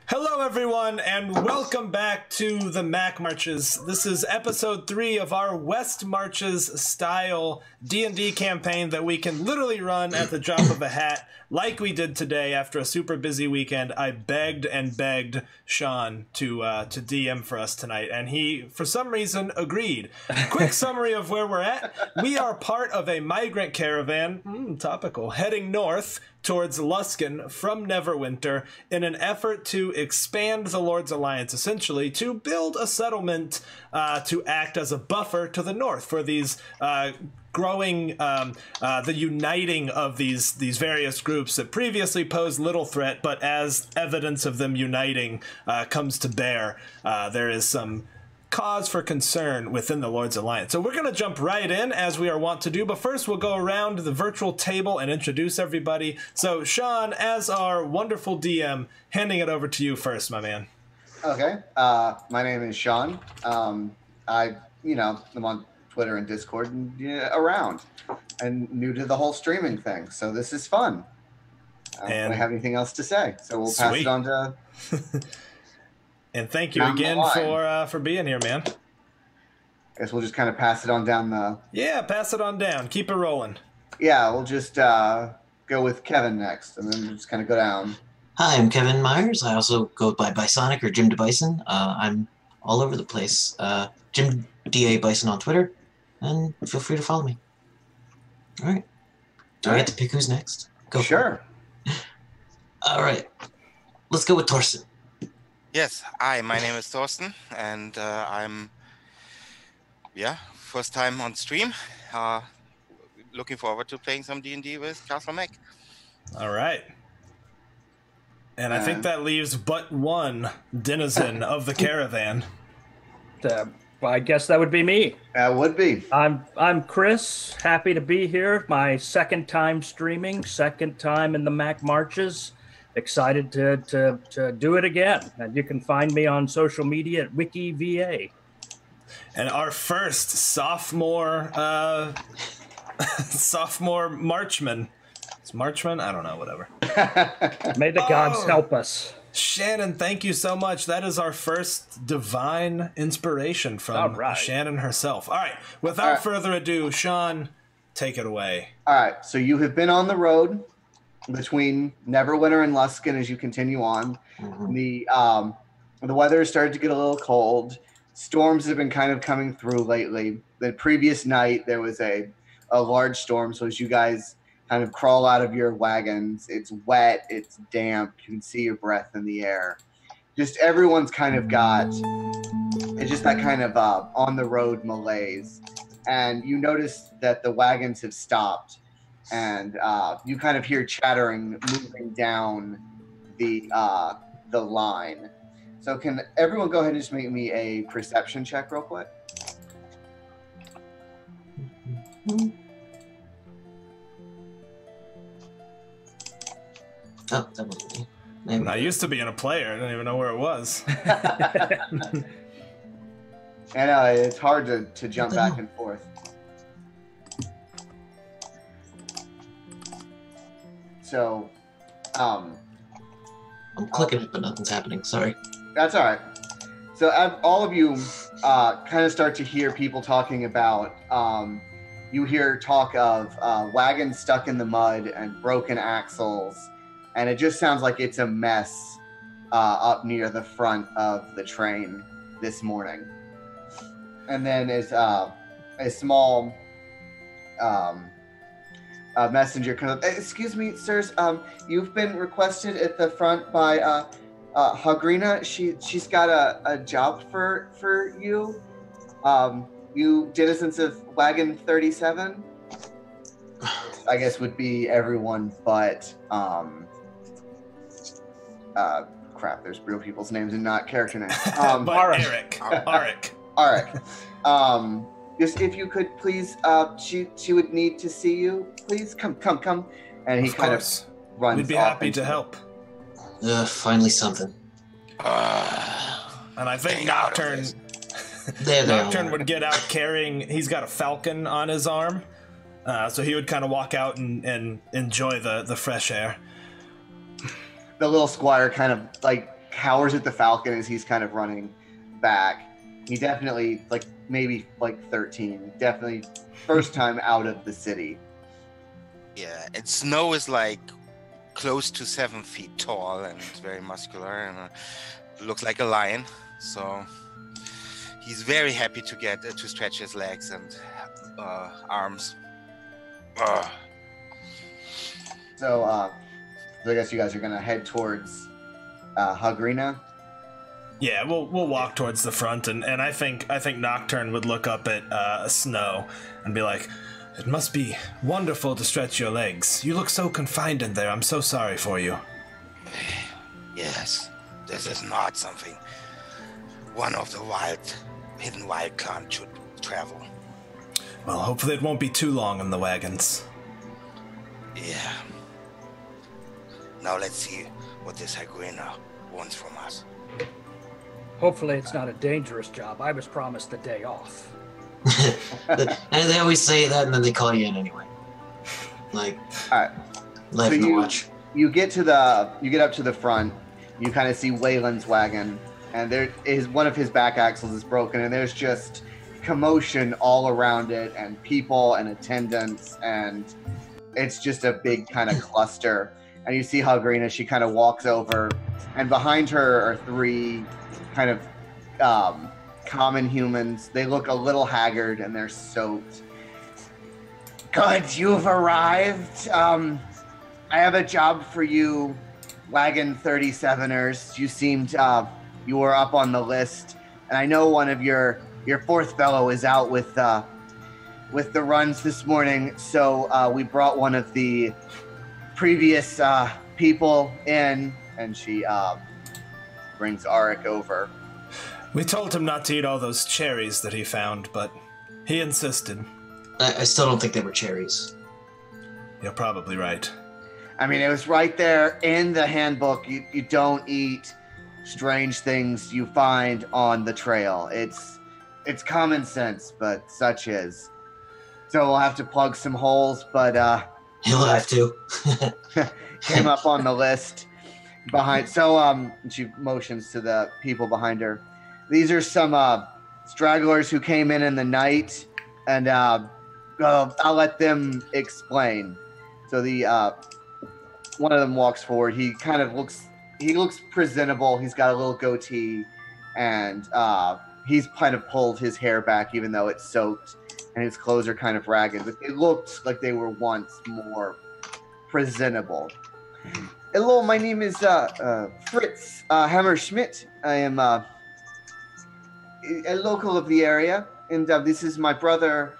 Hello everyone, and welcome back to the Mac Marches. This is episode 3 of our West Marches style D&D campaign that we can literally run at the drop of a hat, like we did today after a super busy weekend. I begged and begged Sean to DM for us tonight, and he, for some reason, agreed. Quick summary of where we're at. We are part of a migrant caravan, topical, heading north towards Luskan from Neverwinter in an effort to expand the Lord's Alliance, essentially to build a settlement to act as a buffer to the north for these growing, the uniting of these various groups that previously posed little threat, but as evidence of them uniting comes to bear, there is some cause for concern within the Lord's Alliance. So we're going to jump right in, as we are wont to do, but first we'll go around the virtual table and introduce everybody. So Sean, as our wonderful DM, handing it over to you first, my man. Okay. My name is Sean. I'm on Twitter and Discord and around, and new to the whole streaming thing. So this is fun. I don't really have anything else to say, so we'll pass it on to... And thank you again for being here, man. I guess we'll just kind of pass it on down the... Yeah, pass it on down. Keep it rolling. Yeah, we'll just go with Kevin next, and then just kind of go down. Hi, I'm Kevin Myers. I also go by Bisonic or Jim DeBison. I'm all over the place. Jim D.A. Bison on Twitter, and feel free to follow me. All right. Do I get to pick who's next? Go Sure. All right. Let's go with Torsten. Yes, hi, my name is Thorsten, and I'm, first time on stream. Looking forward to playing some D&D with Castle Mac. All right. And I think that leaves but one denizen of the caravan. I guess that would be me. That would be. I'm Chris, happy to be here. My second time streaming, second time in the Mac Marches. Excited to do it again. And you can find me on social media at WikiVA. And our first sophomore marchman. It's marchman? I don't know, whatever. May the gods help us. Shannon, thank you so much. That is our first divine inspiration from Shannon herself. All right, without further ado, Sean, take it away. All right, so you have been on the road between Neverwinter and Luskan as you continue on. Mm-hmm. The weather has started to get a little cold. Storms have been kind of coming through lately. The previous night there was a large storm, so as you guys kind of crawl out of your wagons, it's wet, it's damp, you can see your breath in the air. Just everyone's kind of got, it's just that kind of on the road malaise. And you notice that the wagons have stopped, and you kind of hear chattering moving down the line. So can everyone go ahead and just make me a perception check real quick? Oh, that wasn't me. I used to be in a player. I didn't even know where it was. And it's hard to jump back and forth. So, I'm clicking it, but nothing's happening. Sorry. That's all right. So all of you kind of start to hear people talking about, you hear talk of wagons stuck in the mud and broken axles, and it just sounds like it's a mess up near the front of the train this morning. And then as a small messenger comes up, excuse me, sirs, you've been requested at the front by Hagrina. She's got a job for you. You denizens of Wagon 37, I guess would be everyone but crap, there's real people's names and not character names. Arik. Just if you could please, she would need to see you. Please come. And he kind of runs. We'd be happy to help. Finally something. And I think Nocturne would get out carrying. He's got a falcon on his arm, so he would kind of walk out and enjoy the fresh air. The little squire kind of cowers at the falcon as he's kind of running back. He definitely, maybe 13. Definitely first time out of the city. Yeah, and Snow is like close to 7 feet tall and very muscular and looks like a lion. So he's very happy to get to stretch his legs and arms. So I guess you guys are gonna head towards Hagrina. Yeah, we'll walk towards the front, and I think Nocturne would look up at Snow and be like, "It must be wonderful to stretch your legs. You look so confined in there. I'm so sorry for you." Yes, this is not something one of the hidden wild clan should travel. Well, hopefully it won't be too long in the wagons. Yeah. Now let's see what this Hagrina wants from us. Hopefully it's not a dangerous job. I was promised a day off. And they always say that, and then they call you in anyway. Like, all right. Life in the watch. You get up to the front. You kind of see Waylon's wagon, and there is one of his back axles is broken, and there's just commotion all around it, and people and attendants, and it's just a big kind of cluster. And you see Hagrina, she kind of walks over, and behind her are 3 kind of common humans. They look a little haggard and they're soaked. Good, you've arrived. I have a job for you, Wagon 37ers. You seemed you were up on the list, and I know one of your 4th fellow is out with the runs this morning. So we brought one of the previous people in, and she brings Arik over. We told him not to eat all those cherries that he found, but he insisted. I still don't think they were cherries. You're probably right. I mean, it was right there in the handbook. You don't eat strange things you find on the trail. It's common sense, but such is. So we'll have to plug some holes, but He'll have to. came up on the list behind. So she motions to the people behind her. These are some stragglers who came in the night, and I'll let them explain. So the one of them walks forward. He kind of looks presentable. He's got a little goatee, and he's kind of pulled his hair back, even though it's soaked, and his clothes are kind of ragged. But it looked like they were once more presentable. Hello, my name is Fritz Hammerschmidt. I am a local of the area, and this is my brother.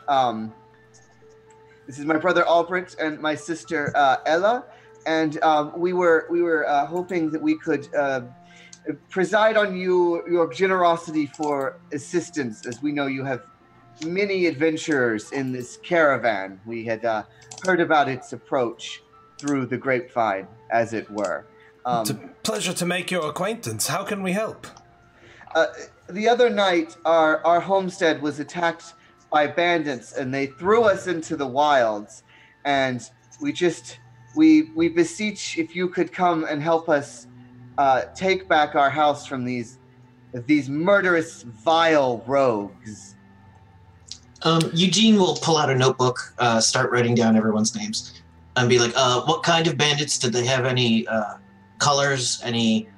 This is my brother Albrecht and my sister Ella, and we were hoping that we could preside on your generosity for assistance, as we know you have many adventurers in this caravan. We had heard about its approach through the grapevine, as it were. It's a pleasure to make your acquaintance. How can we help? The other night, our homestead was attacked by bandits, and they threw us into the wilds. And we beseech if you could come and help us take back our house from these murderous, vile rogues. Eugene will pull out a notebook, start writing down everyone's names, and be like, what kind of bandits? Did they have any colors, any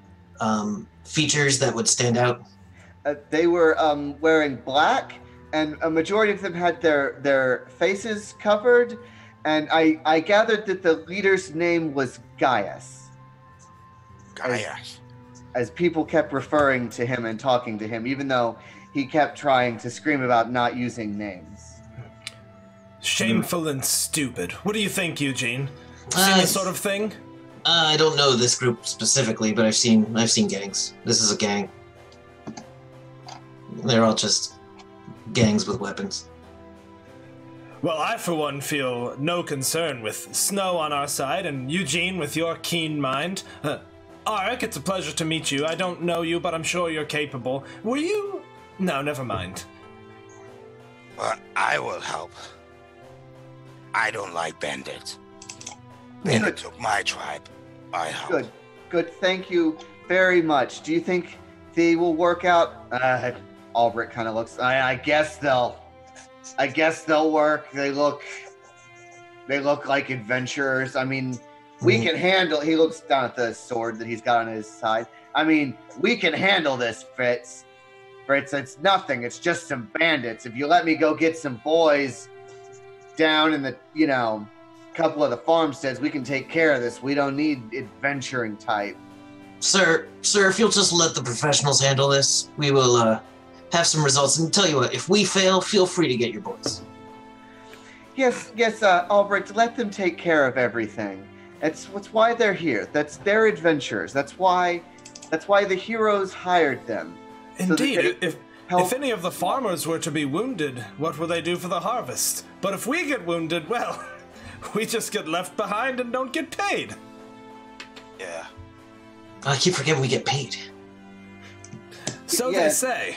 features that would stand out? They were wearing black, and a majority of them had their faces covered, and I gathered that the leader's name was Gaius. Gaius. As people kept referring to him and talking to him, even though he kept trying to scream about not using names. Shameful and stupid. What do you think, Eugene? Seen this sort of thing? I don't know this group specifically, but I've seen gangs. This is a gang. They're all just gangs with weapons. Well, I, for one, feel no concern with Snow on our side and Eugene with your keen mind. Arik, it's a pleasure to meet you. I don't know you, but I'm sure you're capable. Were you? No, never mind. Well, I will help. I don't like bandits. Good. They took my tribe. I help. Good. Good. Thank you very much. Do you think they will work out? Albrecht kind of looks. I guess they'll work. They look like adventurers. I mean, we can handle. He looks down at the sword that he's got on his side. I mean, we can handle this, Fritz. Fritz, it's nothing. It's just some bandits. If you let me go get some boys down in the, couple of the farmsteads, we can take care of this. We don't need adventuring type. Sir, if you'll just let the professionals handle this, we will have some results. And tell you what, if we fail, feel free to get your boys. Yes, Albrecht, let them take care of everything. That's why they're here. They're adventurers. That's why the heroes hired them. Indeed, if any of the farmers were to be wounded, what will they do for the harvest? But if we get wounded, well, we just get left behind and don't get paid. Yeah. I keep forgetting we get paid. So they say.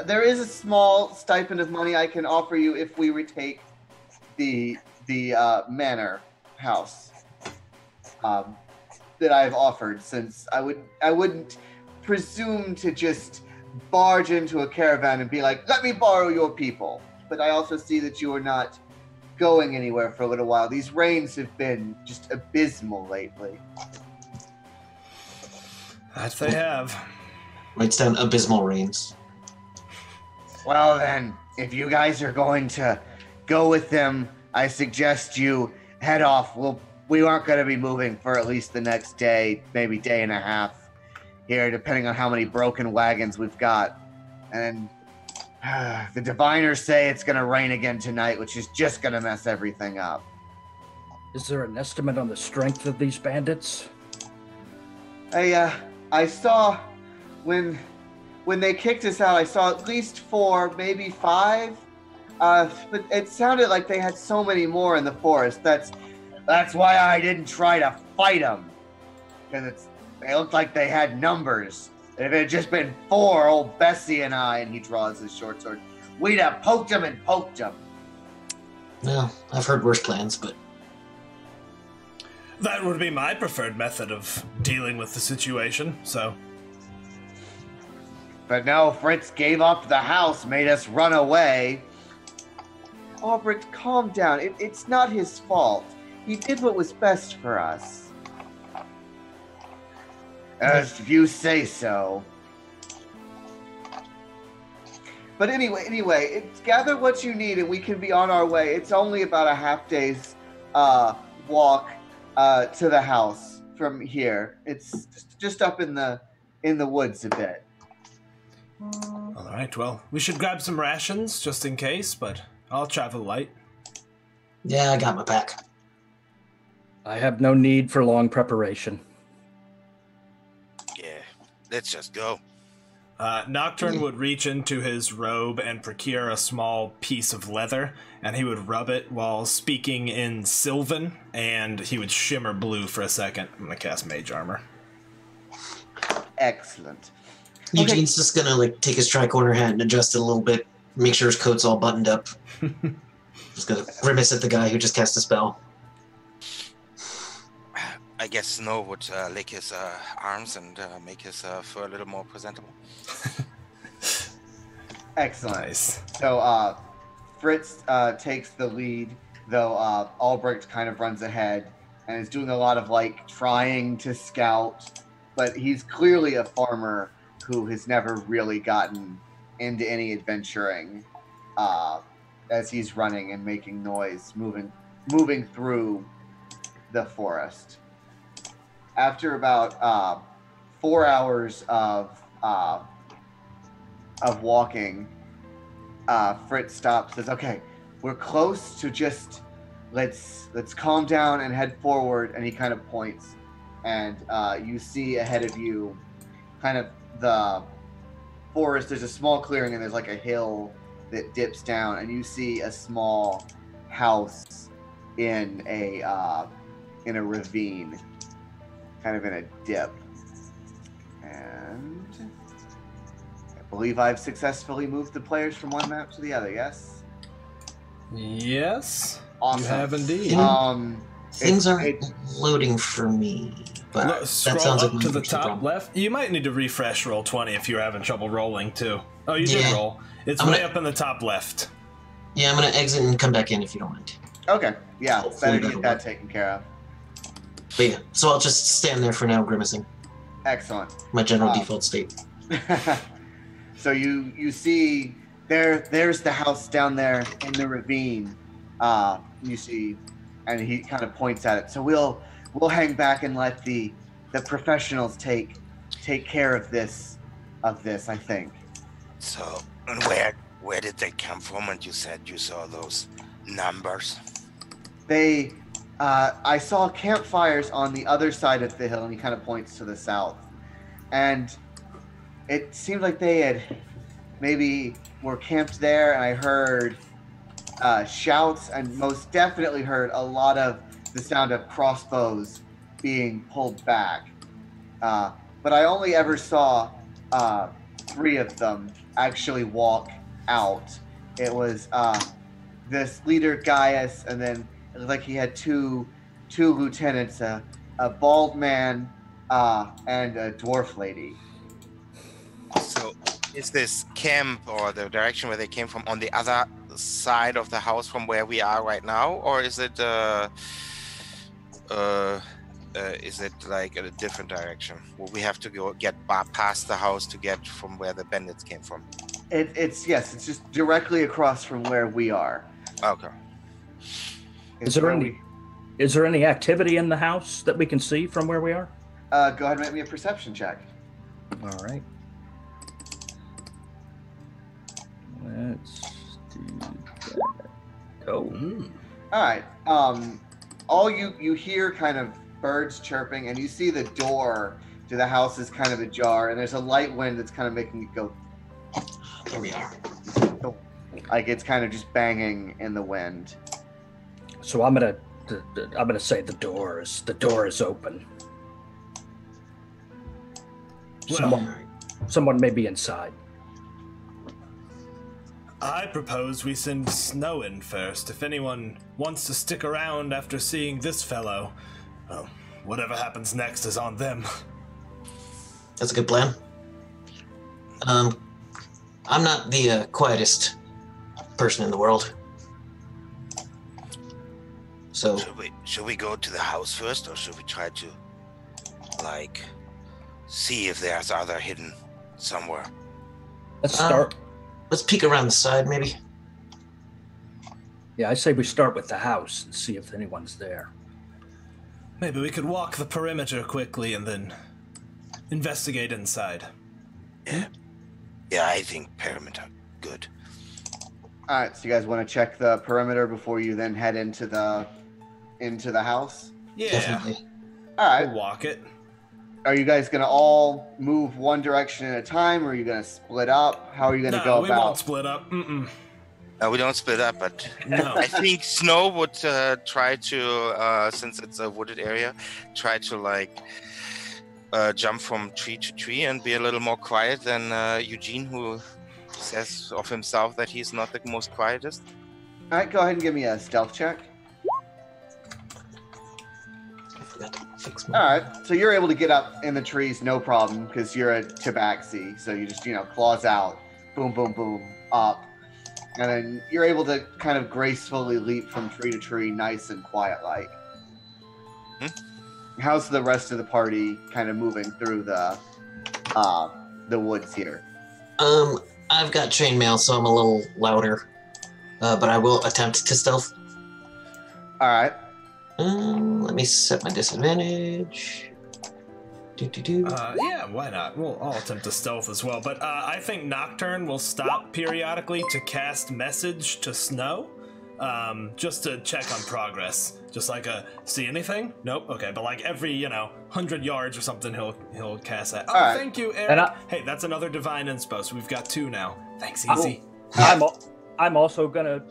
There is a small stipend of money I can offer you if we retake the manor house that I've offered, since I wouldn't presume to just barge into a caravan and be like, let me borrow your people. But I also see that you are not going anywhere for a little while. These rains have been just abysmal lately. That they have. Writes down abysmal rains. Well then, if you guys are going to go with them, I suggest you head off. We aren't going to be moving for at least the next day, maybe day and a half here, depending on how many broken wagons we've got. And the diviners say it's going to rain again tonight, which is just going to mess everything up. Is there an estimate on the strength of these bandits? I saw when they kicked us out, I saw at least 4, maybe 5. But it sounded like they had so many more in the forest. That's why I didn't try to fight them, because they looked like they had numbers. If it had just been 4, old Bessie and I, and he draws his short sword, we'd have poked them and poked them. Well, I've heard worse plans, but... That would be my preferred method of dealing with the situation, so... But no, Fritz gave up the house, made us run away. Albrecht, calm down. It's not his fault. He did what was best for us. As you say so. But anyway, gather what you need and we can be on our way. It's only about a half day's walk to the house from here. It's just up in the woods a bit. All right, well, we should grab some rations just in case, but I'll travel light. Yeah, I got my pack. I have no need for long preparation. Yeah. Let's just go. Nocturne would reach into his robe and procure a small piece of leather, and he would rub it while speaking in Sylvan, and he would shimmer blue for a second. I'm going to cast Mage Armor. Excellent. Eugene's just gonna take his tricorner hat and adjust it a little bit, make sure his coat's all buttoned up. Just gonna grimace at the guy who just cast a spell. I guess Snow would lick his arms and make his fur a little more presentable. Excellent. Nice. So Fritz takes the lead, though Albrecht kind of runs ahead and is doing a lot of trying to scout, but he's clearly a farmer who has never really gotten into any adventuring as he's running and making noise, moving through the forest. After about 4 hours of walking, Fritz stops, says, okay, we're close to just, let's calm down and head forward, and he kind of points, and you see ahead of you kind of the forest. There's a small clearing and there's a hill that dips down, and you see a small house in a ravine, kind of in a dip. And I believe I've successfully moved the players from one map to the other. Yes. Yes. Awesome. You have indeed. Things aren't loading for me, but that Scroll sounds up like to the my top problem. left. You might need to refresh roll 20 if you're having trouble rolling too. Oh, you did Yeah. roll. It's I'm way gonna- up in the top left. Yeah, I'm gonna exit and come back in if you don't mind. Okay, yeah, it's Hopefully better to that'll get that work. taken care of. But yeah, so I'll just stand there for now, grimacing. Excellent. My general default state. So you see there's the house down there in the ravine. You see, and he kind of points at it. So we'll hang back and let the professionals take care of this. I think. So, and where did they come from? And you said you saw those numbers. I saw campfires on the other side of the hill, and he kind of points to the south. And it seemed like they had maybe were camped there, and I heard shouts, and most definitely heard a lot of the sound of crossbows being pulled back. But I only ever saw 3 of them actually walk out. It was this leader Gaius, and then it looked like he had two lieutenants, a bald man and a dwarf lady. So, is this camp or the direction where they came from on the other side of the house from where we are right now, or is it like in a different direction? Will we have to get past the house to get from where the bandits came from? It's just directly across from where we are. Okay. Is there any activity in the house that we can see from where we are? Go ahead and make me a perception check. All right. Let's do that. Oh. All right. All you hear kind of birds chirping, and you see the door to the house is kind of ajar, and there's a light wind that's kind of making it go. There we are. Like it's kind of just banging in the wind. So I'm gonna say the door is open. Well, Someone may be inside. I propose we send Snow in first. If anyone wants to stick around after seeing this fellow, well, whatever happens next is on them. That's a good plan. I'm not the quietest person in the world. So Should we go to the house first, or should we try to, like, see if there's other hidden somewhere? Let's start. let's peek around the side, maybe. Yeah, I say we start with the house and see if anyone's there. Maybe we could walk the perimeter quickly and then investigate inside. Yeah, I think perimeter. Good. All right, so you guys want to check the perimeter before you then head into the house? Yeah, Definitely. All right. we'll walk it. Are you guys gonna all move one direction at a time, or are you gonna split up? How are you gonna No, go we about? won't split up. Mm-mm. We don't split up, but No. I think Snow would try to, since it's a wooded area, try to like jump from tree to tree and be a little more quiet than Eugene, who says of himself that he's not the most quietest. All right, go ahead and give me a stealth check. I forgot to fix All my... right, so you're able to get up in the trees, no problem, because you're a tabaxi. So you just, claws out, boom, boom, boom, up. And then you're able to kind of gracefully leap from tree to tree, nice and quiet-like. How's the rest of the party kind of moving through the woods here? I've got chainmail, so I'm a little louder. But I will attempt to stealth. All right. Let me set my disadvantage. Yeah, why not? I'll attempt to stealth as well. But I think Nocturne will stop periodically to cast message to Snow, just to check on progress. Just like see anything? Nope. Okay, but like every 100 yards or something, he'll cast that. Oh, right. Thank you, Eric. And hey, that's another divine inspo. So we've got 2 now. Thanks, Oh. Easy. I'm also gonna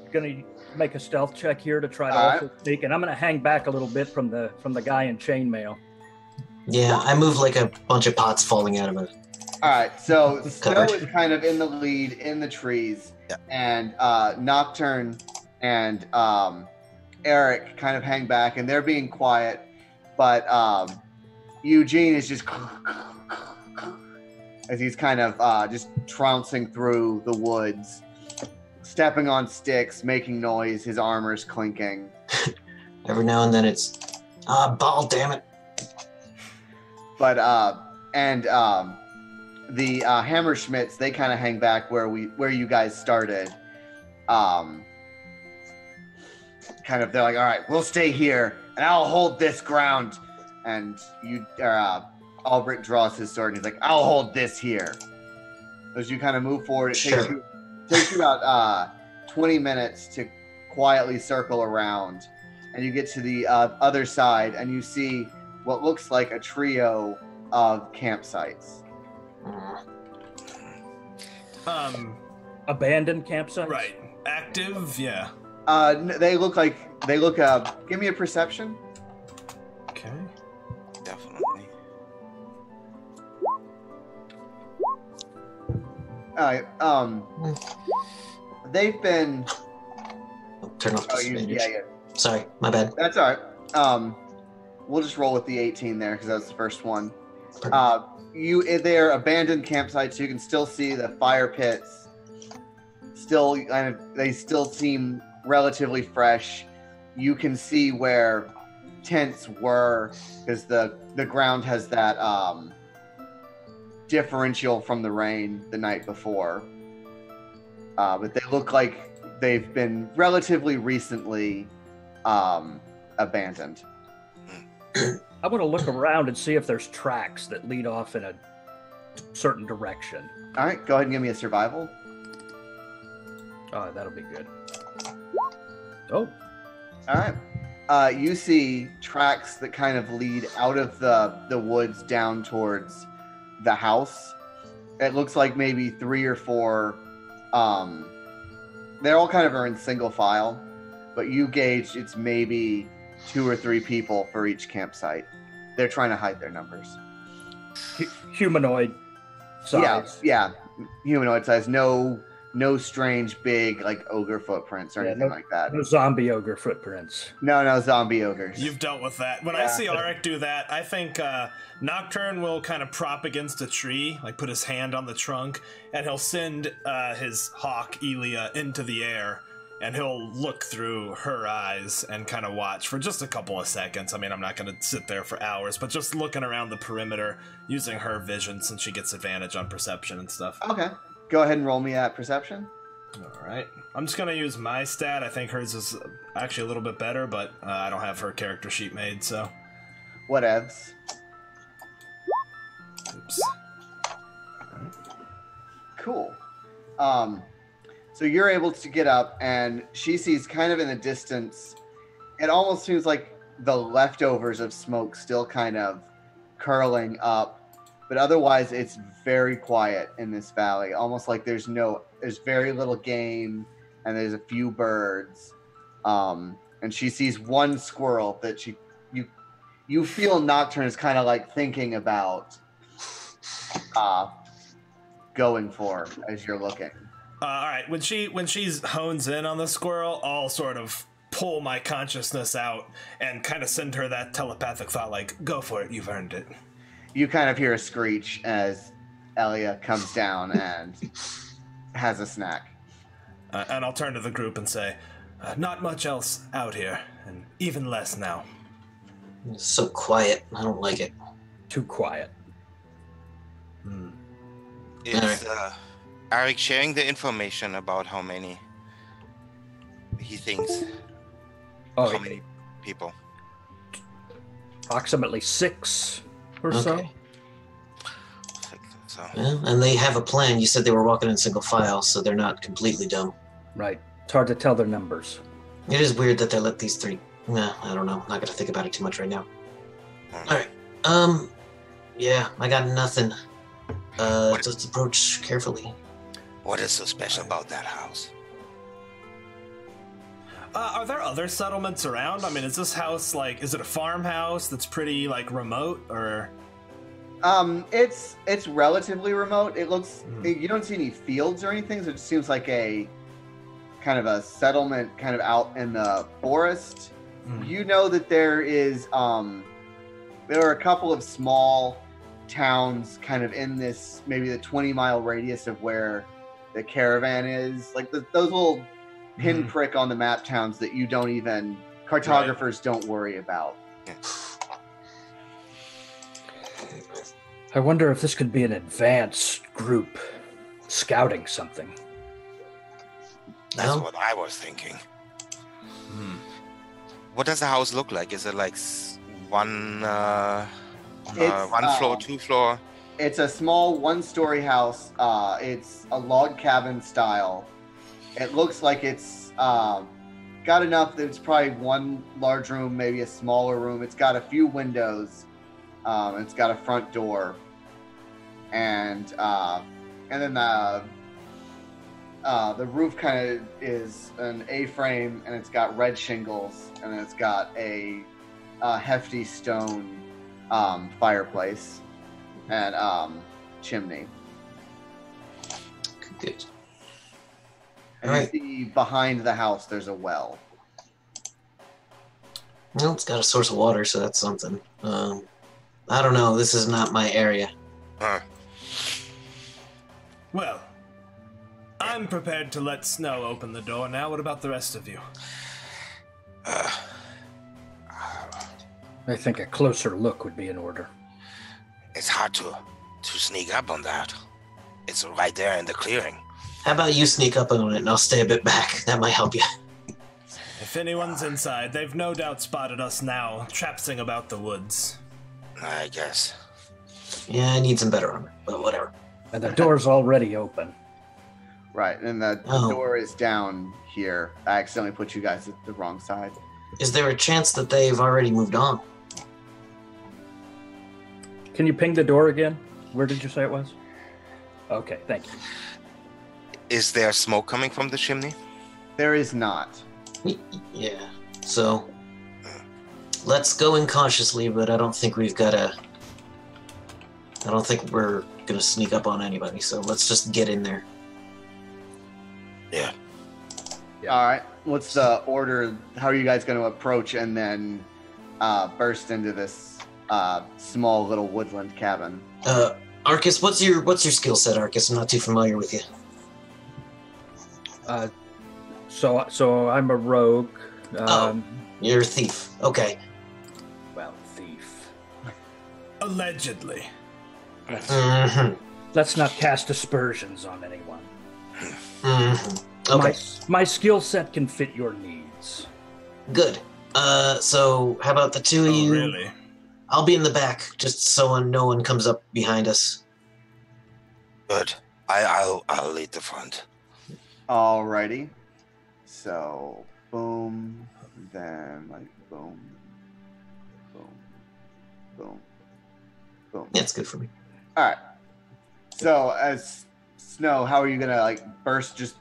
make a stealth check here to try to All also sneak, and I'm gonna hang back a little bit from the guy in chainmail. Yeah, I move like a bunch of pots falling out of it. All right, so Snow Covered. is kind of in the lead in the trees, Yeah. and Nocturne and Eric kind of hang back, and they're being quiet, but Eugene is just as he's kind of just trouncing through the woods, stepping on sticks, making noise, his armor's clinking. Every now and then it's, ball, damn it. But, the Hammerschmidts, they kind of hang back where you guys started. They're like, all right, we'll stay here, and I'll hold this ground. And Albrecht draws his sword, and he's like, I'll hold this here. As you kind of move forward, it takes you about 20 minutes to quietly circle around. And you get to the other side, and you see what looks like a trio of campsites. Abandoned campsites? Right. Active, yeah. They look, give me a perception. Okay. Definitely. Alright, they've been... Turn off the yeah. Sorry, my bad. That's alright. We'll just roll with the 18 there, because that's the first one. They're abandoned campsites, so you can still see the fire pits. They still seem relatively fresh. You can see where tents were, because the ground has that differential from the rain the night before. But they look like they've been relatively recently abandoned. I want to look around and see if there's tracks that lead off in a certain direction. All right, go ahead and give me a survival. Oh, that'll be good. Oh. All right. You see tracks that kind of lead out of the woods down towards the house. It looks like maybe 3 or 4. They're all kind of are in single file, but you gauge it's maybe 2 or 3 people for each campsite. They're trying to hide their numbers. Humanoid size. Yeah, humanoid size. No strange big like ogre footprints or anything like that. No zombie ogre footprints. No zombie ogres. You've dealt with that. When I see Arik do that, I think Nocturne will kind of prop against a tree, like put his hand on the trunk, and he'll send his hawk Elia into the air, and he'll look through her eyes and kind of watch for just a couple of seconds. I mean, I'm not going to sit there for hours, but just looking around the perimeter using her vision since she gets advantage on perception and stuff. Okay. Go ahead and roll me at perception. All right. I'm just going to use my stat. I think hers is actually a little bit better, but I don't have her character sheet made, so. Whatevs. Oops. Cool. So you're able to get up, and she sees kind of in the distance, it almost seems like the leftovers of smoke still kind of curling up, but otherwise it's very quiet in this valley, almost like there's very little game, and there's a few birds. And she sees one squirrel that you feel Nocturne is kind of like thinking about going for as you're looking. All right, when she hones in on the squirrel, I'll sort of pull my consciousness out and kind of send her that telepathic thought, like, go for it, you've earned it. You kind of hear a screech as Elia comes down and has a snack. And I'll turn to the group and say, not much else out here, and even less now. It's so quiet. I don't like it. Too quiet. Is Arik sharing the information about how many he thinks? How many people? Approximately 6 or so. Well, and they have a plan. You said they were walking in single file, so they're not completely dumb. Right. It's hard to tell their numbers. It is weird that they let these 3. Nah, I don't know. I'm not gonna think about it too much right now. Alright. Yeah, I got nothing. Just approach carefully. What is so special about that house? Are there other settlements around? I mean, is this house is it a farmhouse that's pretty remote, or? It's relatively remote. It looks you don't see any fields or anything, so it seems like a kind of a settlement kind of out in the forest. You know that there are a couple of small towns kind of in this, maybe the 20-mile radius of where the caravan is. Like those little pinprick on the map towns that you don't even, cartographers don't worry about. I wonder if this could be an advanced group scouting something. That's what I was thinking. What does the house look like? Is it like one floor, 2 floor? It's a small 1-story house. It's a log cabin style. It looks like it's got enough that it's probably one large room, maybe a smaller room. It's got a few windows. It's got a front door, and then the roof kind of is an A-frame, and it's got red shingles, and then it's got a hefty stone fireplace and chimney. Good. And you see behind the house, there's a well. Well, it's got a source of water, so that's something. I don't know. This is not my area. Well, I'm prepared to let Snow open the door now. What about the rest of you? I think a closer look would be in order. It's hard to sneak up on that. It's right there in the clearing. How about you sneak up on it and I'll stay a bit back? That might help you. If anyone's inside, they've no doubt spotted us now, trapsing about the woods. I guess. Yeah, I need some better armor, but whatever. And the door's already open. Right, and the door is down here. I accidentally put you guys at the wrong side. Is there a chance that they've already moved on? Can you ping the door again? Where did you say it was? Okay, thank you. Is there smoke coming from the chimney? There is not. Yeah, so let's go in cautiously, but I don't think we're gonna sneak up on anybody, so let's just get in there. Yeah. All right. What's the order? How are you guys going to approach and then burst into this small little woodland cabin? Arcus, what's your skill set, Arcus? I'm not too familiar with you. So I'm a rogue. You're a thief. Okay. Well, thief. Allegedly. Let's not cast aspersions on anyone. Okay. My skill set can fit your needs. Good. So how about the two of you? Really? I'll be in the back, just so no one comes up behind us. Good. I'll lead the front. Alrighty. So, boom, then like boom, boom, boom, boom. Yeah, it's good for me. All right. So, as Snow, how are you gonna like burst? Just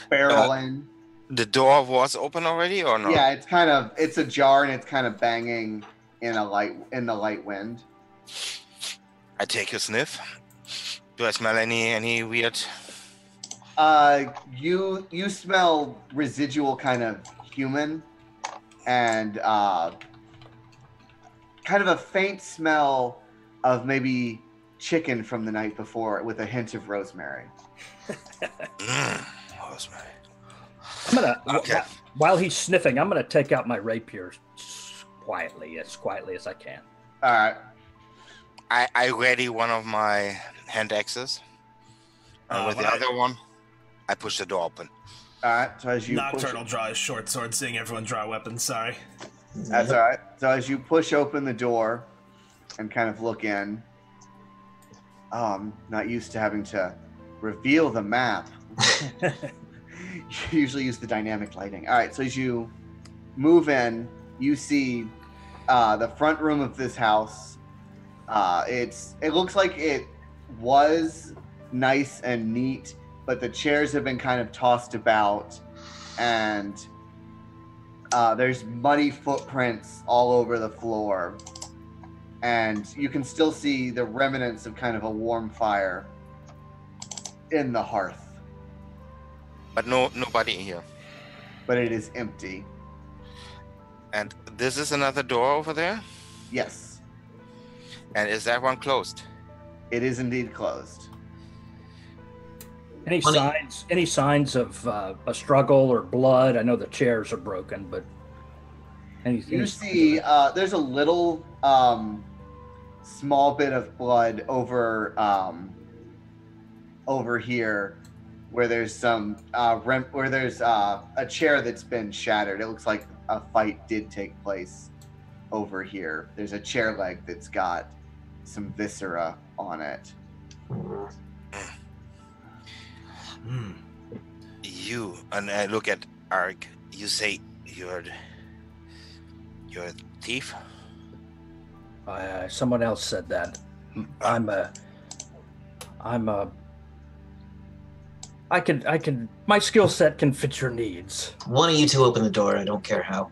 barrel in. The door was open already, or no? Yeah, it's ajar and it's kind of banging in the light wind. I take a sniff. Do I smell any weird? You smell residual kind of human and kind of a faint smell of maybe chicken from the night before with a hint of rosemary. Rosemary. I'm gonna Okay. while he's sniffing, I'm gonna take out my rapier quietly as I can. All right. I ready one of my hand axes, and with the other one, I push the door open. All right. So as you Nocturnal draw his short sword, seeing everyone draw weapons. Sorry. That's all right. So as you push open the door and kind of look in, not used to having to reveal the map. You usually use the dynamic lighting. All right. So as you move in, you see the front room of this house. It looks like it was nice and neat, but the chairs have been kind of tossed about, and there's muddy footprints all over the floor, and you can still see the remnants of kind of a warm fire in the hearth. But nobody here. but it is empty. And this is another door over there? Yes, And is that one closed? it is indeed closed. Any signs of a struggle or blood? I know the chairs are broken, but You see, there's a little small bit of blood over here, where there's some where there's a chair that's been shattered. It looks like a fight did take place over here. There's a chair leg that's got some viscera on it. You, and I look at Arg, you say you're a thief? Someone else said that. I can. My skill set can fit your needs. One of you two open the door. I don't care how.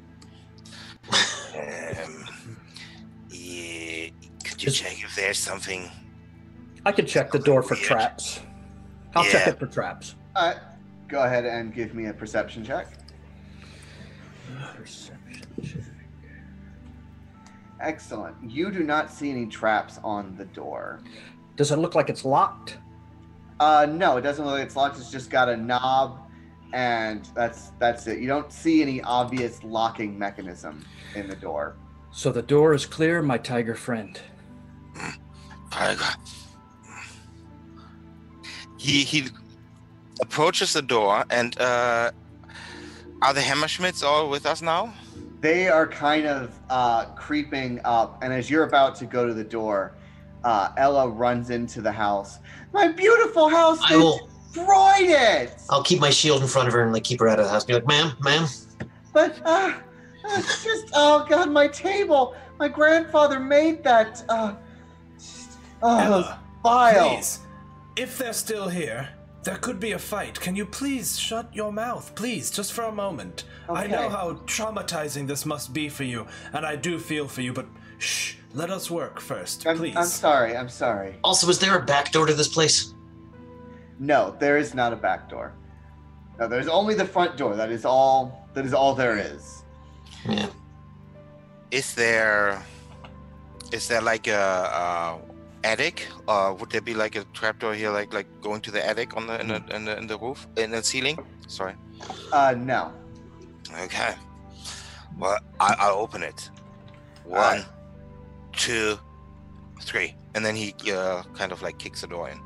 Yeah, could you check if there's something? I can check the door for Weird. traps. I'll check Yeah. it for traps. Go ahead and give me a perception check. Perception check. Excellent. You do not see any traps on the door. Does it look like it's locked? No, it doesn't look like it's locked. It's just got a knob, and that's it. You don't see any obvious locking mechanism in the door. So the door is clear, my tiger friend. He approaches the door, and are the Hammerschmidts all with us now? They are kind of creeping up, and as you're about to go to the door, Ella runs into the house. My beautiful house! I They will- destroyed it! I'll keep my shield in front of her and like keep her out of the house. Be like, ma'am. But, it's just, oh god, my table! My grandfather made that, Ella, vile. please, if they're still here, there could be a fight. Can you please shut your mouth, please, just for a moment? I know Okay. how traumatizing this must be for you, and I do feel for you, but shh, let us work first, please. I'm sorry. Also, is there a back door to this place? No, there is not a back door. No, there's only the front door. That is all there is. Yeah. Is there like a attic, or would there be like a trapdoor here, like going to the attic on the in the roof, in the ceiling? Sorry. No. Okay. Well, I'll open it. 1, 2, 3, and then he kind of like kicks the door in.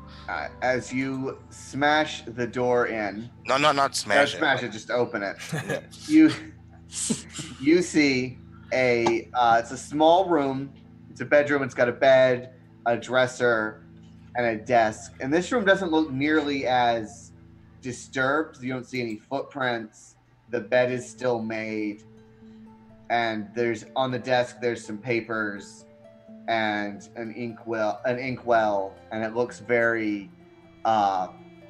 As you smash the door in, No, not smash it. smash it, just open it. You see it's a small room. It's a bedroom. It's got a bed, a dresser, and a desk. And this room doesn't look nearly as disturbed. You don't see any footprints. The bed is still made. And on the desk there's some papers and an inkwell, and it looks very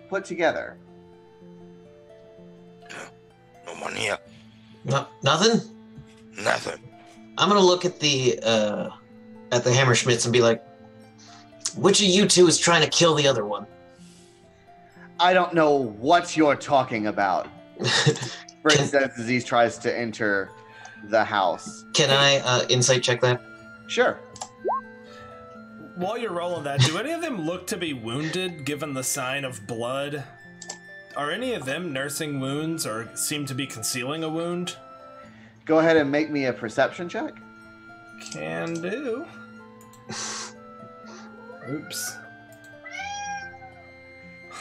put together. No one here. No, nothing. Nothing. I'm gonna look at the Hammerschmidts and be like, which of you two is trying to kill the other one? I don't know what you're talking about. Fritz says as he tries to enter the house. Can I insight check that? Sure. While you're rolling that, do any of them look to be wounded, given the sign of blood? Are any of them nursing wounds, or seem to be concealing a wound? Go ahead and make me a perception check. Can do. Oops.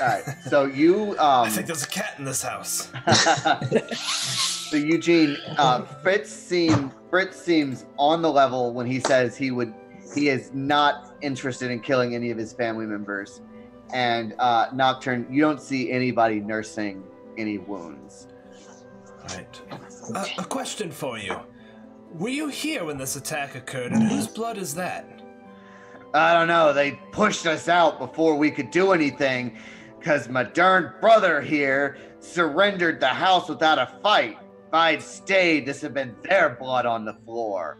All right. So you I think there's a cat in this house. So Eugene, Fritz seems on the level when he says he is not interested in killing any of his family members. And Nocturne, you don't see anybody nursing any wounds. Right. A question for you. Were you here when this attack occurred, and whose blood is that? I don't know. They pushed us out before we could do anything because my darn brother here surrendered the house without a fight. If I'd stayed, this had been their blood on the floor.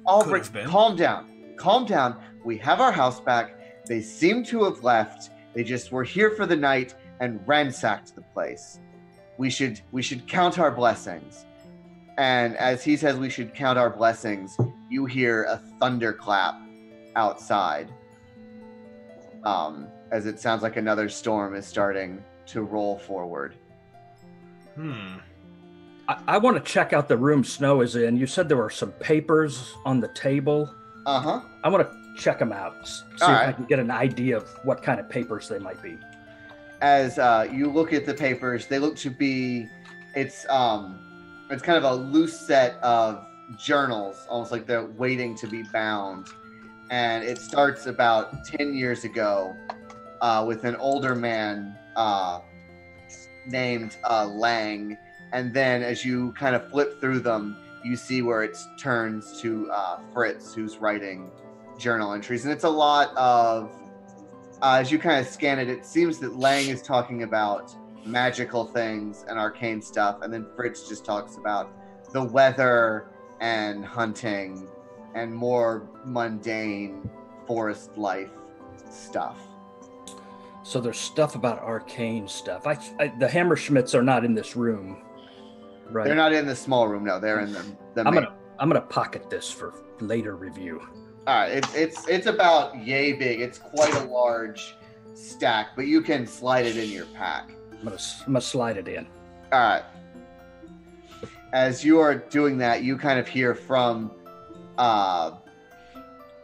Albrecht, calm down. Calm down. We have our house back. They seem to have left. They just were here for the night, and ransacked the place. We should count our blessings. And as he says we should count our blessings, you hear a thunderclap outside. As it sounds like another storm is starting to roll forward. I want to check out the room Snow is in. You said there were some papers on the table. Uh-huh. I want to check them out, see if I can get an idea of what kind of papers they might be. As you look at the papers, they look to be, it's kind of a loose set of journals, almost like they're waiting to be bound. And it starts about 10 years ago with an older man named Lang. And then as you kind of flip through them, you see where it turns to Fritz, who's writing journal entries. And it's a lot of, as you kind of scan it, it seems that Lang is talking about magical things and arcane stuff. And then Fritz just talks about the weather and hunting and more mundane forest life stuff. So there's stuff about arcane stuff. The Hammerschmidts are not in this room, right? They're not in the small room. No, they're in the I'm main. gonna pocket this for later review. All right, it's about yay big. It's quite a large stack, but you can slide it in your pack. I'm gonna slide it in. All right. As you are doing that, you kind of hear from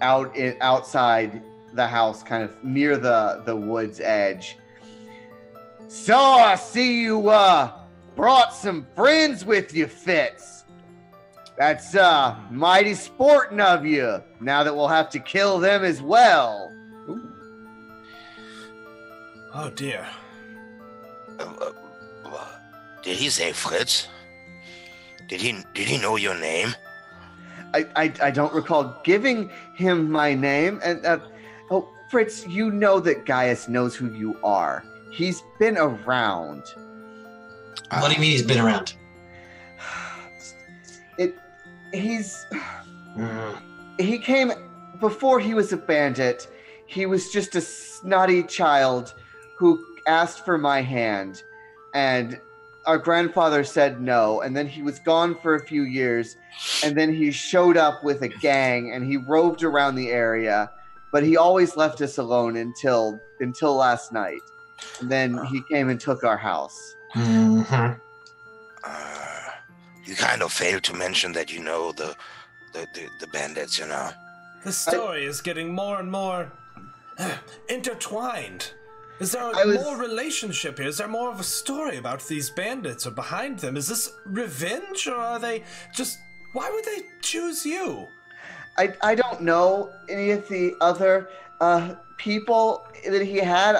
outside the house, kind of near the wood's edge. So I see you brought some friends with you, Fitz. That's mighty sporting of you. Now that we'll have to kill them as well. Ooh. Oh dear. Did he say Fritz? Did he know your name? I don't recall giving him my name. And oh, Fritz, you know that Gaius knows who you are. He's been around. What do you mean he's been around? He came before he was a bandit. He was just a snotty child who asked for my hand, and our grandfather said no, and then he was gone for a few years, and then he showed up with a gang, and he roved around the area, but he always left us alone until last night. And then he came and took our house. Mm-hmm. You kind of failed to mention that you know the bandits, you know. The story is getting more and more intertwined. Is there more relationship here? Is there more of a story about these bandits or behind them? Is this revenge, or are they just... Why would they choose you? I don't know any of the other people that he had.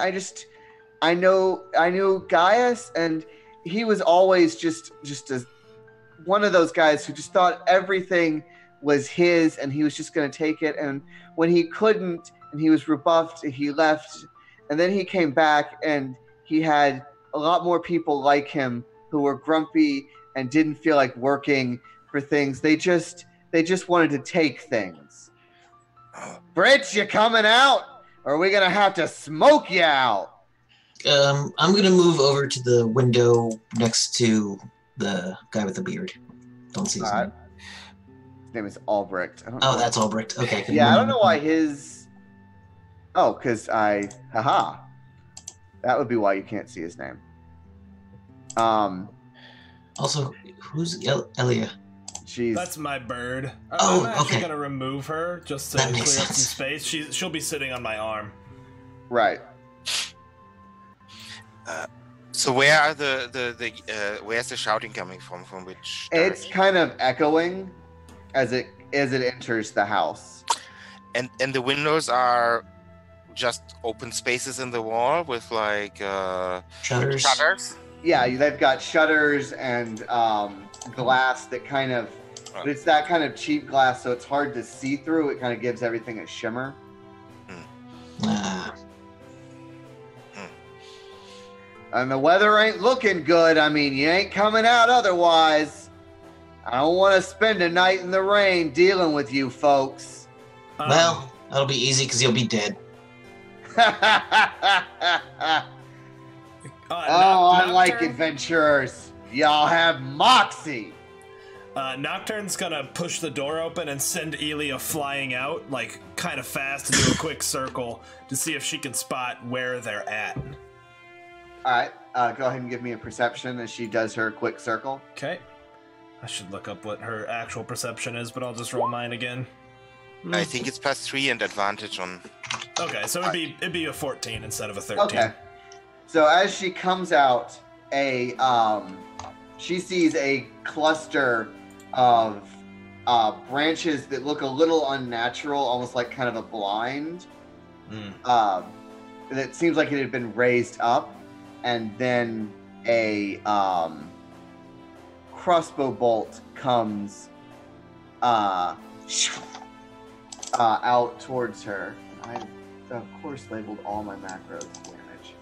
I knew Gaius, and he was always just one of those guys who just thought everything was his, and he was just going to take it. And when he couldn't, and he was rebuffed, he left. And then he came back, and he had a lot more people like him who were grumpy and didn't feel like working for things. They just wanted to take things. Fritz, you coming out? Or are we going to have to smoke you out? I'm going to move over to the window next to the guy with the beard. Don't see his name. His name is Albrecht. That's Albrecht. Okay. Yeah, I don't know why his... Oh, because haha. That would be why you can't see his name. Also, who's Elia? She's... That's my bird. Oh, I'm actually okay. going to remove her just to That clear up makes some sense. space. She'll be sitting on my arm. Right. So where are where's the shouting coming from? From which direction? It's kind of echoing as it enters the house. And the windows are just open spaces in the wall with like Shutters. Yeah, they've got shutters and glass that kind of... But it's that kind of cheap glass, so it's hard to see through. It kind of gives everything a shimmer. And the weather ain't looking good. I mean, you ain't coming out otherwise. I don't want to spend a night in the rain dealing with you folks. Well, that'll be easy because you'll be dead. I like adventurers. Y'all have moxie. Nocturne's gonna push the door open and send Elia flying out, like, kind of fast to do a quick circle to see if she can spot where they're at. Alright, go ahead and give me a perception as she does her quick circle. Okay. I should look up what her actual perception is, but I'll just roll mine again. I think it's +3 and advantage on. Okay, so it'd be a 14 instead of a 13. Okay. So as she comes out, she sees a cluster of branches that look a little unnatural, almost like kind of a blind. That seems like it had been raised up, and then a crossbow bolt comes out towards her. I, of course, labeled all my macros damage.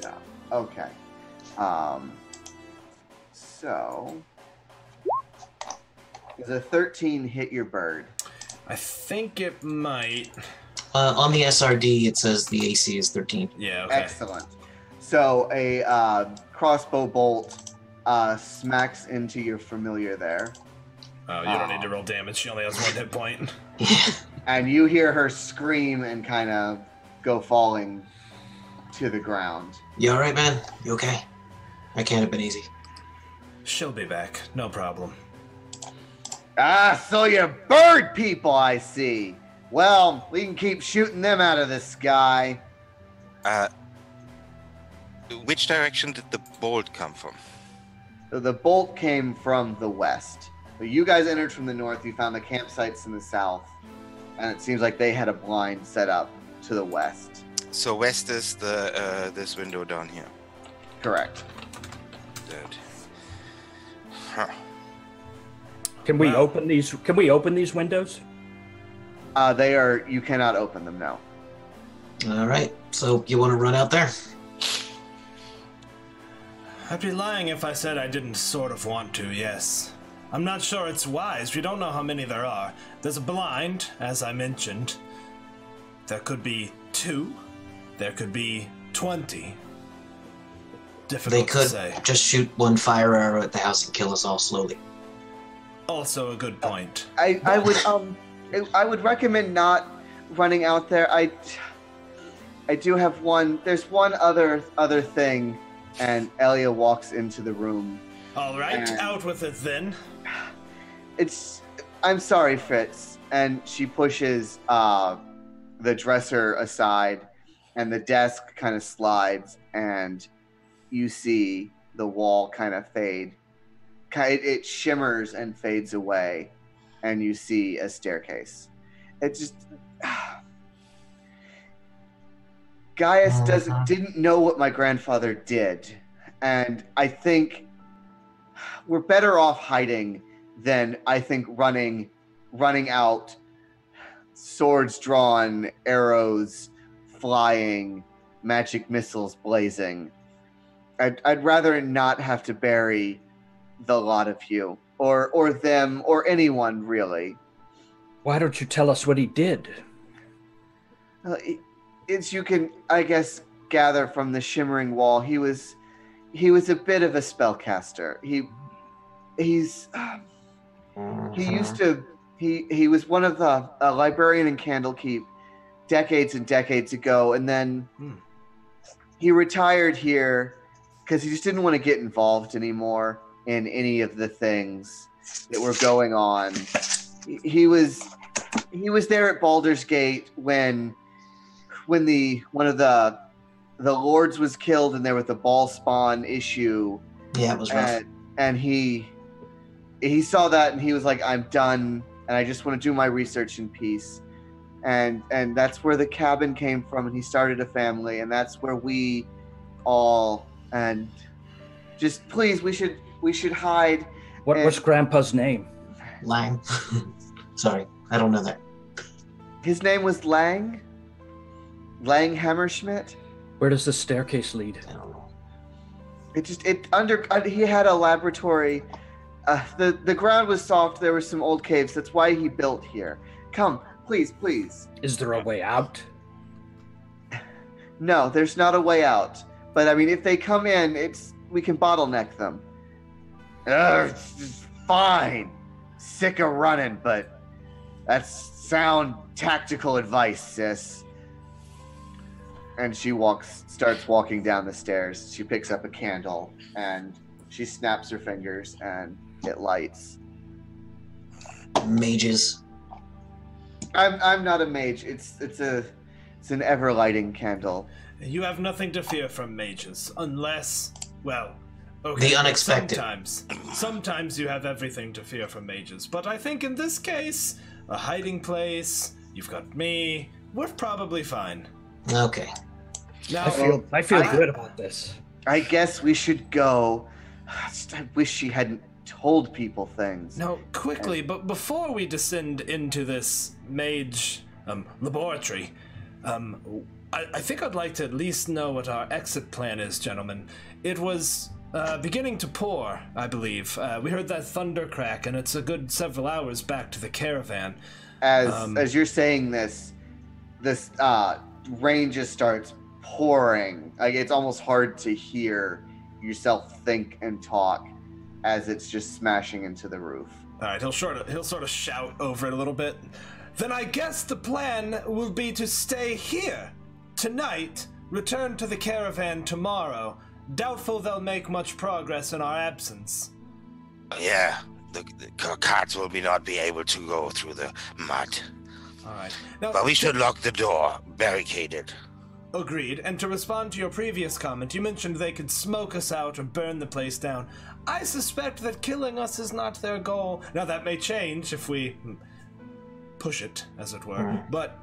Yeah. Okay. So does a 13 hit your bird? I think it might. On the SRD, it says the AC is 13. Yeah, okay. Excellent. So a crossbow bolt smacks into your familiar there. Oh, you don't need to roll damage. She only has 1 hit point. And you hear her scream and kind of go falling to the ground. You alright, man? You okay? I can't have been easy. She'll be back. No problem. So you're bird people, I see. Well, we can keep shooting them out of the sky. Which direction did the bolt come from? So the bolt came from the west. So you guys entered from the north. You found the campsites in the south. And it seems like they had a blind set up to the west. So west is the this window down here. Correct. Good. Huh. Can we open these? Can we open these windows? They are. You cannot open them now. Alright, so you want to run out there? I'd be lying if I said I didn't sort of want to, yes. I'm not sure it's wise. We don't know how many there are. There's a blind, as I mentioned. There could be 2. There could be 20. Difficult They could to say. just shoot one fire arrow at the house and kill us all slowly. Also a good point. I would recommend not running out there. I do have one. There's one other thing, and Elia walks into the room. All right, out with it then. I'm sorry, Fritz. And she pushes the dresser aside, and the desk kind of slides, and you see the wall kind of fade. It shimmers and fades away, and you see a staircase. It just... Gaius didn't know what my grandfather did, and I think we're better off hiding than I think running out, swords drawn, arrows flying, magic missiles blazing. I'd rather not have to bury the lot of you, or them, or anyone really. Why don't you tell us what he did? It's you can, I guess, gather from the shimmering wall. He was a bit of a spellcaster. He was one of the librarian in Candlekeep decades and decades ago, and then he retired here because he just didn't want to get involved anymore in any of the things that were going on. He was there at Baldur's Gate when one of the lords was killed, and there was the ball spawn issue. Yeah, it was rough. And he saw that, and he was like, I'm done, and I just want to do my research in peace. And that's where the cabin came from, and he started a family, and that's where we all, and just please, we should hide. What's Grandpa's name? Lang. Sorry, I don't know that. His name was Lang Hammerschmidt. Where does the staircase lead? I don't know. He had a laboratory The ground was soft. There were some old caves. That's why he built here. Come, please, please. Is there a way out? No, there's not a way out. But I mean, if they come in, we can bottleneck them. It's fine. Sick of running, but that's sound tactical advice, sis. And she starts walking down the stairs. She picks up a candle and she snaps her fingers and it lights. Mages. I'm not a mage. It's an ever lighting candle. You have nothing to fear from mages, unless, well, okay, the unexpected. Sometimes you have everything to fear from mages, but I think in this case, a hiding place, you've got me, we're probably fine. Okay. Now, I feel good about this. I guess we should go. I wish she hadn't told people things. now, quickly, but before we descend into this mage laboratory, I think I'd like to at least know what our exit plan is, gentlemen. It was beginning to pour, I believe. We heard that thunder crack, and it's a good several hours back to the caravan. As you're saying this rain just starts pouring. Like, it's almost hard to hear yourself think and talk as it's just smashing into the roof. All right, he'll sort of shout over it a little bit. Then I guess the plan will be to stay here tonight, return to the caravan tomorrow. Doubtful they'll make much progress in our absence. Yeah, the carts will not be able to go through the mud. All right. Now, But we should lock the door, barricade it. Agreed. And to respond to your previous comment, you mentioned they could smoke us out or burn the place down. I suspect that killing us is not their goal. Now, that may change if we push it, as it were. But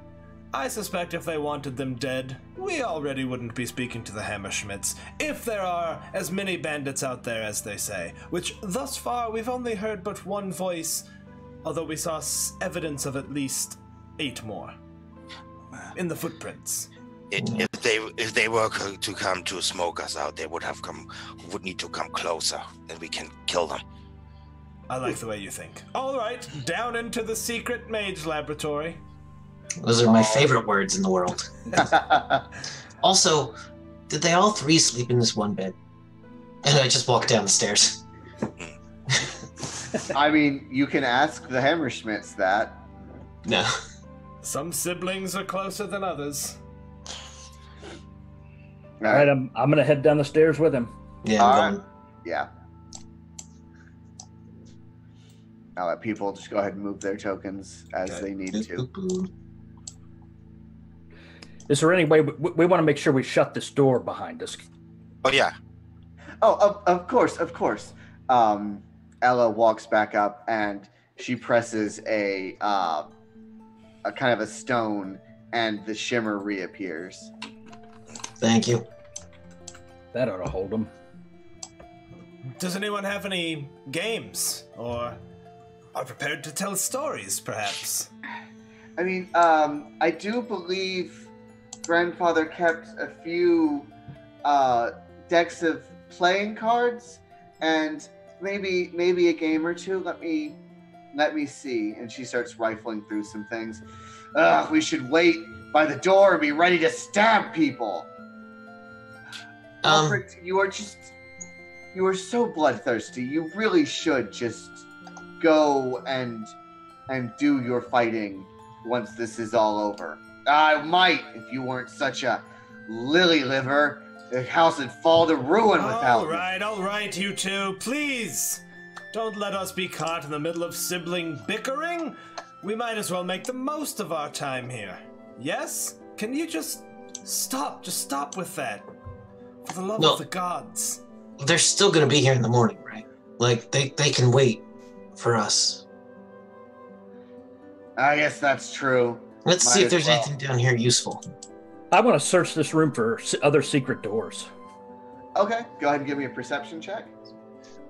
I suspect if they wanted them dead, we already wouldn't be speaking to the Hammerschmidts, if there are as many bandits out there as they say, which thus far we've only heard but one voice, although we saw evidence of at least 8 more in the footprints. If they were to come to smoke us out, they would need to come closer, and we can kill them. I like the way you think. All right, down into the secret mage laboratory. Those are my favorite words in the world. Also, did they all 3 sleep in this one bed? And I just walked down the stairs. I mean, you can ask the Hammerschmidts that. No. Some siblings are closer than others. All right, I'm gonna head down the stairs with him. Yeah, I'm going. Yeah. I'll let people just go ahead and move their tokens as they need to. Is there any way we want to make sure we shut this door behind us? Oh yeah. Oh, of course. Ella walks back up and she presses a kind of a stone, and the shimmer reappears. Thank you. That ought to hold them. Does anyone have any games, or are prepared to tell stories, perhaps? I mean, I do believe Grandfather kept a few decks of playing cards, and maybe a game or two. Let me see. And she starts rifling through some things. We should wait by the door and be ready to stab people. Alfred, you are so bloodthirsty. You really should just go and do your fighting once this is all over. I might, if you weren't such a lily liver. The house would fall to ruin without me. All right, you two. Please, don't let us be caught in the middle of sibling bickering. We might as well make the most of our time here. Yes? Can you just stop? Just stop with that. For the love of the gods. They're still going to be here in the morning, right? Like, they can wait for us. I guess that's true. Let's see if there's anything down here useful. I want to search this room for other secret doors. Okay, go ahead and give me a perception check.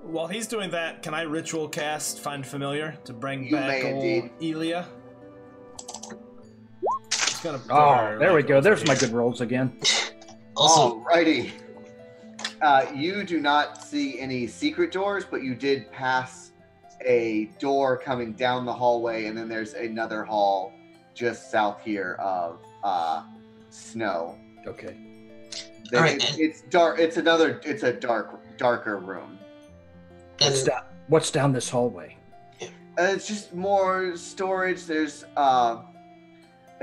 While he's doing that, can I ritual cast Find Familiar to bring You back may old indeed. Elia? Oh, there we go. There's my good rolls again. Also, Alrighty. You do not see any secret doors, but you did pass a door coming down the hallway, and then there's another hall just south here of snow. Okay. All right, It's dark. It's a darker room. What's down this hallway? It's just more storage. There's a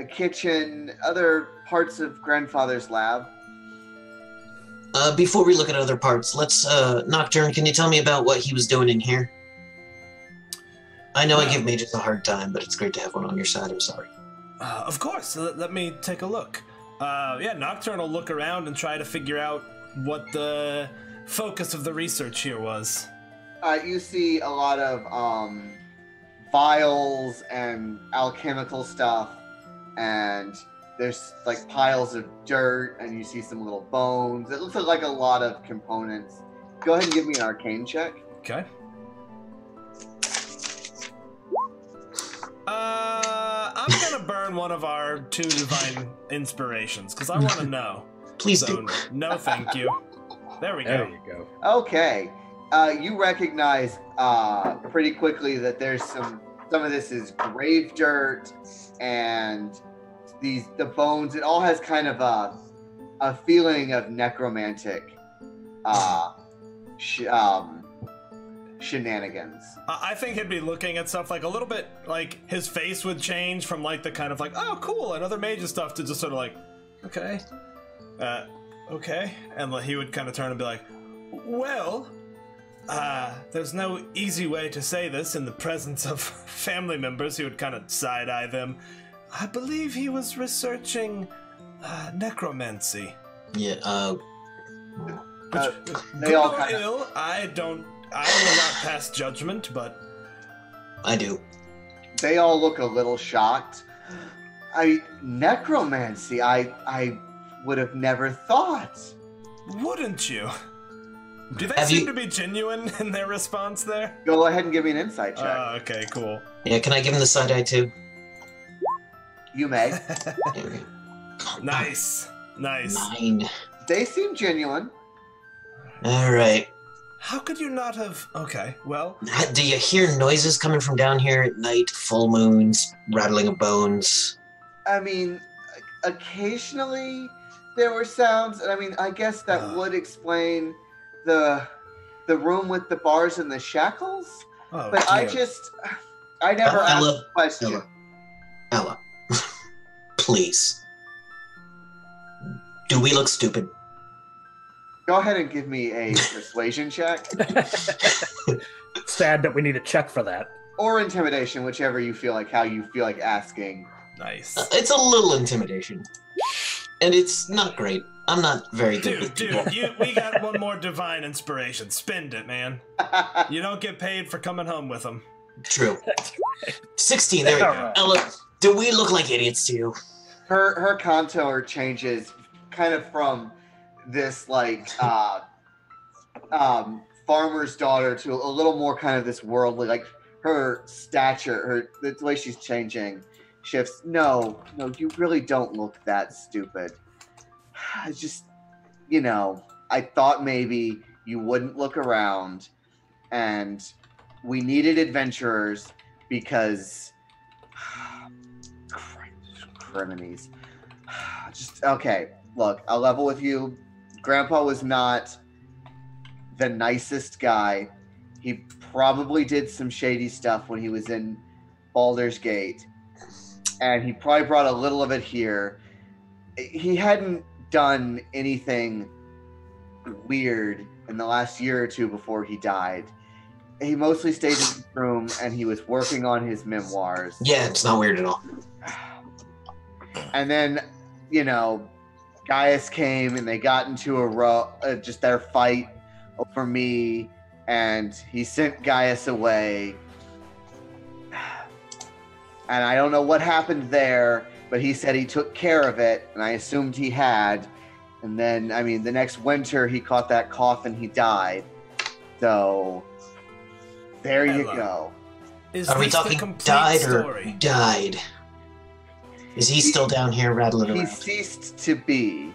kitchen, other parts of Grandfather's lab. Before we look at other parts, let's Nocturne, can you tell me about what he was doing in here? I know I give mages a hard time, but it's great to have one on your side. I'm sorry. Of course. Let me take a look. Nocturne will look around and try to figure out what the focus of the research here was. You see a lot of vials and alchemical stuff, and there's like piles of dirt, and you see some little bones. It looks like a lot of components. Go ahead and give me an arcane check. Okay. I'm gonna burn one of our 2 divine inspirations because I want to know. Please So, do. no, thank you. There we There go. you go. Okay. You recognize pretty quickly that there's some of this is grave dirt, and the bones. It all has kind of a feeling of necromantic shenanigans. I think he'd be looking at stuff like a little bit like his face would change from like the kind of like, oh, cool, and other major stuff to just sort of like, okay. Okay. And he would kind of turn and be like, well, there's no easy way to say this in the presence of family members. He would kind of side-eye them. I believe he was researching necromancy. Yeah, They all Good or kind of. ill, I will not pass judgment, but I do. They all look a little shocked. Necromancy. I would have never thought. wouldn't you? Do they Have seem you- to be genuine in their response there? Go ahead and give me an insight check. Okay, cool. Yeah, can I give him the side eye too? You may. There we go. Nice. 9. They seem genuine. All right. How could you not have... Okay, well... Do you hear noises coming from down here at night? Full moons, rattling of bones. I mean, occasionally there were sounds, and I mean, I guess that would explain the room with the bars and the shackles. Oh, But I dear. never asked Ella, the question. Ella, please. Do we look stupid? Go ahead and give me a persuasion check Sad that we need a check for that. or intimidation, whichever you feel like, how you feel like asking. Nice. It's a little intimidation. And it's not great. I'm not very good with people. We got one more divine inspiration. Spend it, man. You don't get paid for coming home with them. True. 16, there we go. Alright. Ella, do we look like idiots to you? Her contour changes kind of from this like farmer's daughter to a little more kind of this worldly, like her stature, the way she's changing shifts. No, you really don't look that stupid. I just, I thought maybe you wouldn't look around, and we needed adventurers because criminies. Just okay. Look, I'll level with you. Grandpa was not the nicest guy. He probably did some shady stuff when he was in Baldur's Gate, and he probably brought a little of it here. He hadn't done anything weird in the last year or two before he died. He mostly stayed in his room, and he was working on his memoirs. Yeah, it's not weird at all. And then, Gaius came, and they got into just their fight over me, and he sent Gaius away. And I don't know what happened there, but he said he took care of it, and I assumed he had. And then, the next winter, he caught that cough and he died. So, there you Hello. go. Is Are we this the talking complete died story? or died? Is he still down here rattling He around? ceased to be.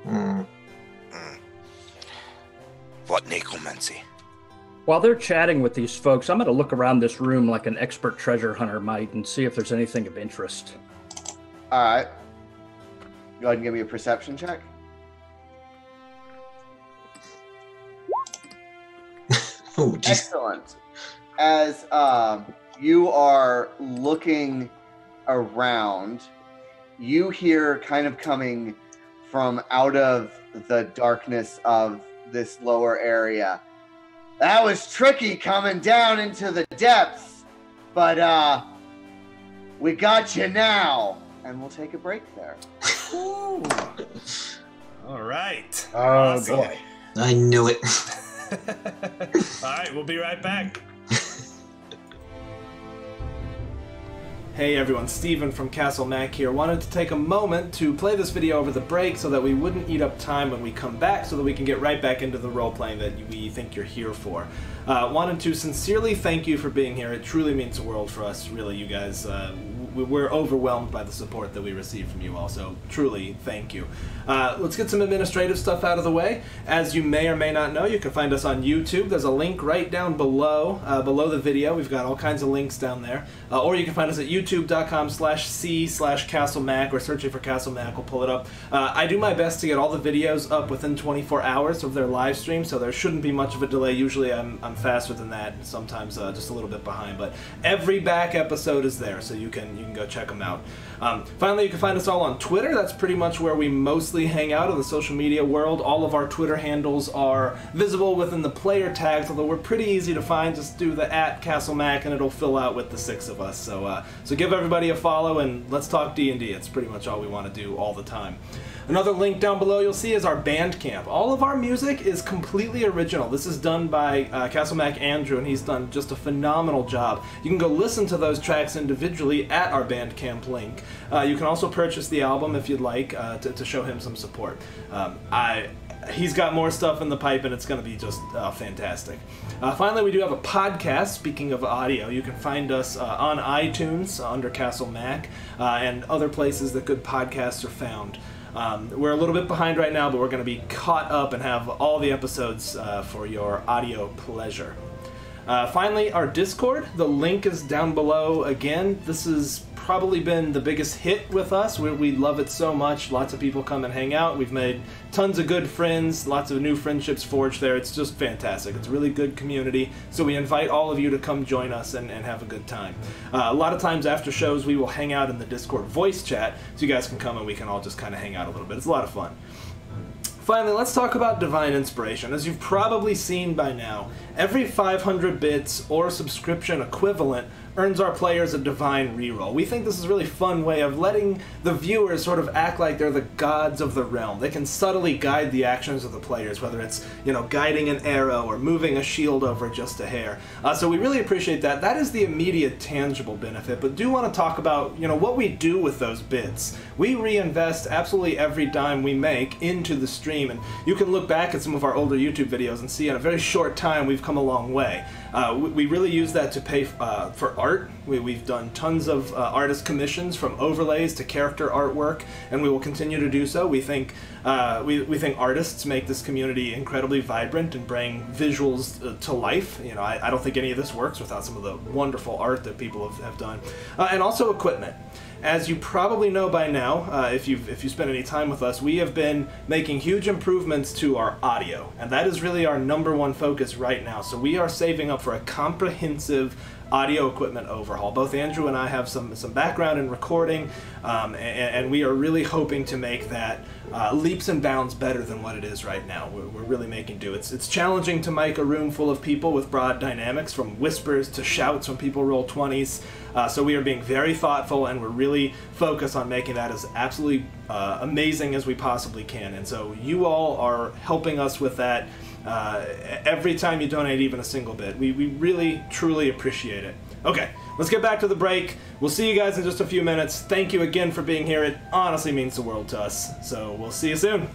Hmm. What necromancy? While they're chatting with these folks, I'm going to look around this room like an expert treasure hunter might and see if there's anything of interest. All right. Go ahead and give me a perception check. Oh, geez. Excellent. As you are looking around, you hear kind of coming from out of the darkness of this lower area. That was tricky coming down into the depths, but we got you now. And we'll take a break there. Ooh. All right. Oh, Awesome. boy. I knew it. All right, we'll be right back. Hey everyone, Steven from Castle Mac here. Wanted to take a moment to play this video over the break so that we wouldn't eat up time when we come back, so that we can get right back into the role-playing that we think you're here for. Wanted to sincerely thank you for being here. It truly means the world for us, really, you guys. We're overwhelmed by the support that we receive from you all, so truly thank you. Let's get some administrative stuff out of the way. As you may or may not know, you can find us on YouTube. There's a link right down below the video. We've got all kinds of links down there. Or you can find us at youtube.com/c/CastleMac, or searching for Castle Mac will pull it up. I do my best to get all the videos up within 24 hours of their live stream, so there shouldn't be much of a delay. Usually I'm faster than that, sometimes just a little bit behind, but every back episode is there, so you can go check them out. Finally, you can find us all on Twitter. That's pretty much where we mostly hang out in the social media world. All of our Twitter handles are visible within the player tags, although we're pretty easy to find. Just do the @CastleMac and it'll fill out with the 6 of us. So give everybody a follow and let's talk D&D. It's pretty much all we want to do all the time. Another link down below you'll see is our Bandcamp. All of our music is completely original. This is done by Castle Mac Andrew, and he's done just a phenomenal job. You can go listen to those tracks individually at our Bandcamp link. You can also purchase the album if you'd like to show him some support. He's got more stuff in the pipe, and it's going to be just fantastic. Finally, we do have a podcast. Speaking of audio, you can find us on iTunes under Castle Mac and other places that good podcasts are found. We're a little bit behind right now, but we're going to be caught up and have all the episodes for your audio pleasure. Finally, our Discord. The link is down below. Again, this has probably been the biggest hit with us. We love it so much. Lots of people come and hang out. We've made tons of good friends, lots of new friendships forged there. It's just fantastic. It's a really good community, so we invite all of you to come join us and have a good time. A lot of times after shows, we will hang out in the Discord voice chat, so you guys can come and we can all just kind of hang out a little bit. It's a lot of fun. Finally, let's talk about Divine Inspiration. As you've probably seen by now, every 500 bits or subscription equivalent earns our players a Divine reroll. We think this is a really fun way of letting the viewers sort of act like they're the gods of the realm. They can subtly guide the actions of the players, whether it's, guiding an arrow or moving a shield over just a hair. So we really appreciate that. That is the immediate tangible benefit, but do want to talk about, what we do with those bits. We reinvest absolutely every dime we make into the stream, and you can look back at some of our older YouTube videos and see in a very short time we've come a long way. We really use that to pay for art. We've done tons of artist commissions, from overlays to character artwork, and we will continue to do so. We think artists make this community incredibly vibrant and bring visuals to life. I don't think any of this works without some of the wonderful art that people have done, and also equipment. As you probably know by now, if you spend any time with us, we have been making huge improvements to our audio, and that is really our #1 focus right now. So we are saving up for a comprehensive audio equipment overhaul. Both Andrew and I have some background in recording, and we are really hoping to make that leaps and bounds better than what it is right now. We're really making do. It's challenging to mic a room full of people with broad dynamics, from whispers to shouts when people roll 20s. So we are being very thoughtful, and we're really focused on making that as absolutely amazing as we possibly can. And so you all are helping us with that. Every time you donate even a single bit, we really truly appreciate it. Okay, let's get back to the break. We'll see you guys in just a few minutes. Thank you again for being here. It honestly means the world to us. So we'll see you soon.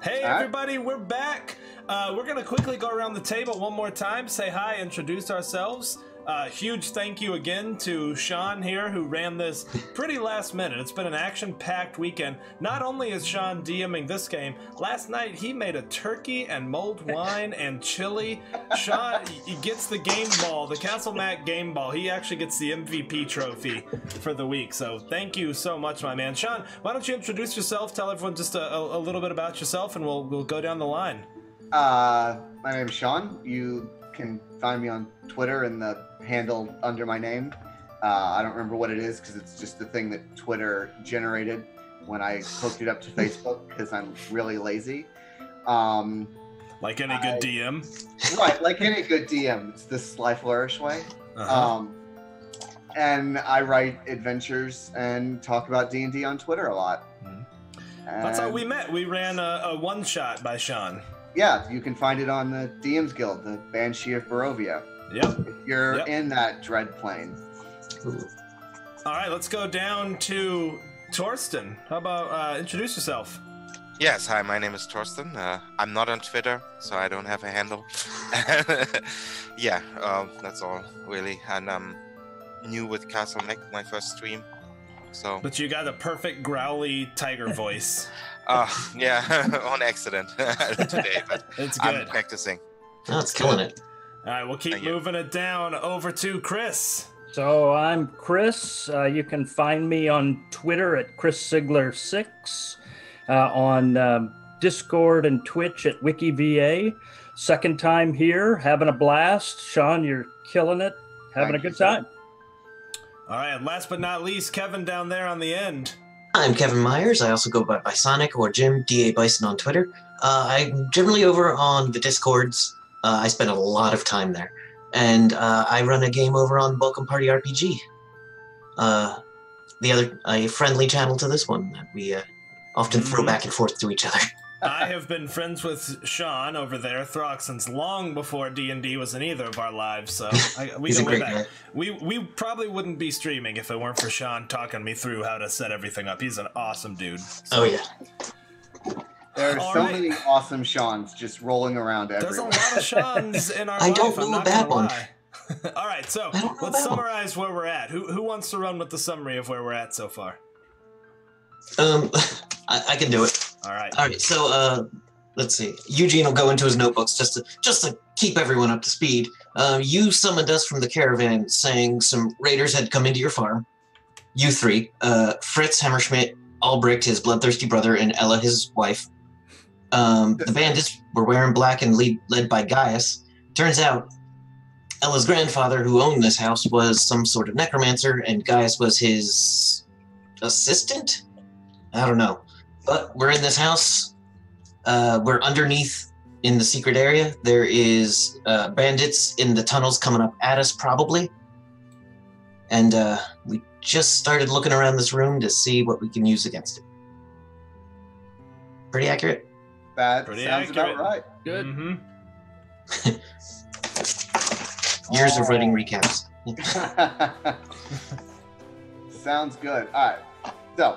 Hey everybody, we're back. We're gonna quickly go around the table one more time, say hi, introduce ourselves. Huge thank you again to Sean here, who ran this pretty last minute. It's been an action-packed weekend. Not only is Sean DMing this game, last night he made a turkey and mulled wine and chili. Sean, he gets the game ball, the Castle Mac game ball. He actually gets the MVP trophy for the week. So thank you so much, my man. Sean, why don't you introduce yourself, tell everyone just a little bit about yourself, and we'll go down the line. My name is Sean. You can find me on Twitter and the handle under my name. I don't remember what it is because it's just the thing that Twitter generated when I hooked it up to Facebook because I'm really lazy. Like any good DM? Right, like any good DM. It's the Sly Flourish way. And I write adventures and talk about D&D on Twitter a lot. That's how we met. We ran a one-shot by Sean. Yeah, you can find it on the DM's Guild, the Banshee of Barovia. Yep. If you're in that dread plane. All right, let's go down to Torsten. How about introduce yourself? Yes, hi, my name is Torsten. I'm not on Twitter, so I don't have a handle. Yeah, that's all, really. And I'm new with Castle Mac, my first stream. So. But you got a perfect growly tiger voice. Yeah, on accident today, but it's good. I'm practicing. Oh, it's killing it. All right, we'll keep moving it down over to Chris. So I'm Chris. You can find me on Twitter at ChrisSigler6, on Discord and Twitch at WikiVA. Second time here, having a blast. Sean, you're killing it, having a good time. All right, and last but not least, Kevin down there on the end. I'm Kevin Myers. I also go by Sonic or Jim DA Bison on Twitter. I'm generally over on the Discords. I spend a lot of time there, and I run a game over on Welcome Party RPG. A friendly channel to this one that we often throw back and forth to each other. I have been friends with Sean over there, Throck, since long before D&D was in either of our lives, so He's a great guy. We probably wouldn't be streaming if it weren't for Sean talking me through how to set everything up. He's an awesome dude. So. Oh, yeah. There are so many awesome Seans just rolling around everywhere. There's a lot of Seans in our I life. don't know a bad one. All right, so let's summarize where we're at. Who wants to run with the summary of where we're at so far? I can do it. All right. All right. So, let's see. Eugene will go into his notebooks just to keep everyone up to speed. You summoned us from the caravan, saying some raiders had come into your farm. E03, Fritz Hammerschmidt, Albrecht, his bloodthirsty brother, and Ella, his wife. The bandits were wearing black and led by Gaius. Turns out, Ella's grandfather, who owned this house, was some sort of necromancer, and Gaius was his assistant? I don't know. But we're in this house. We're underneath in the secret area. There is bandits in the tunnels coming up at us, probably. And we just started looking around this room to see what we can use against it. Pretty accurate? That Pretty sounds accurate. about right. Good. Years of writing recaps. Sounds good. All right. So,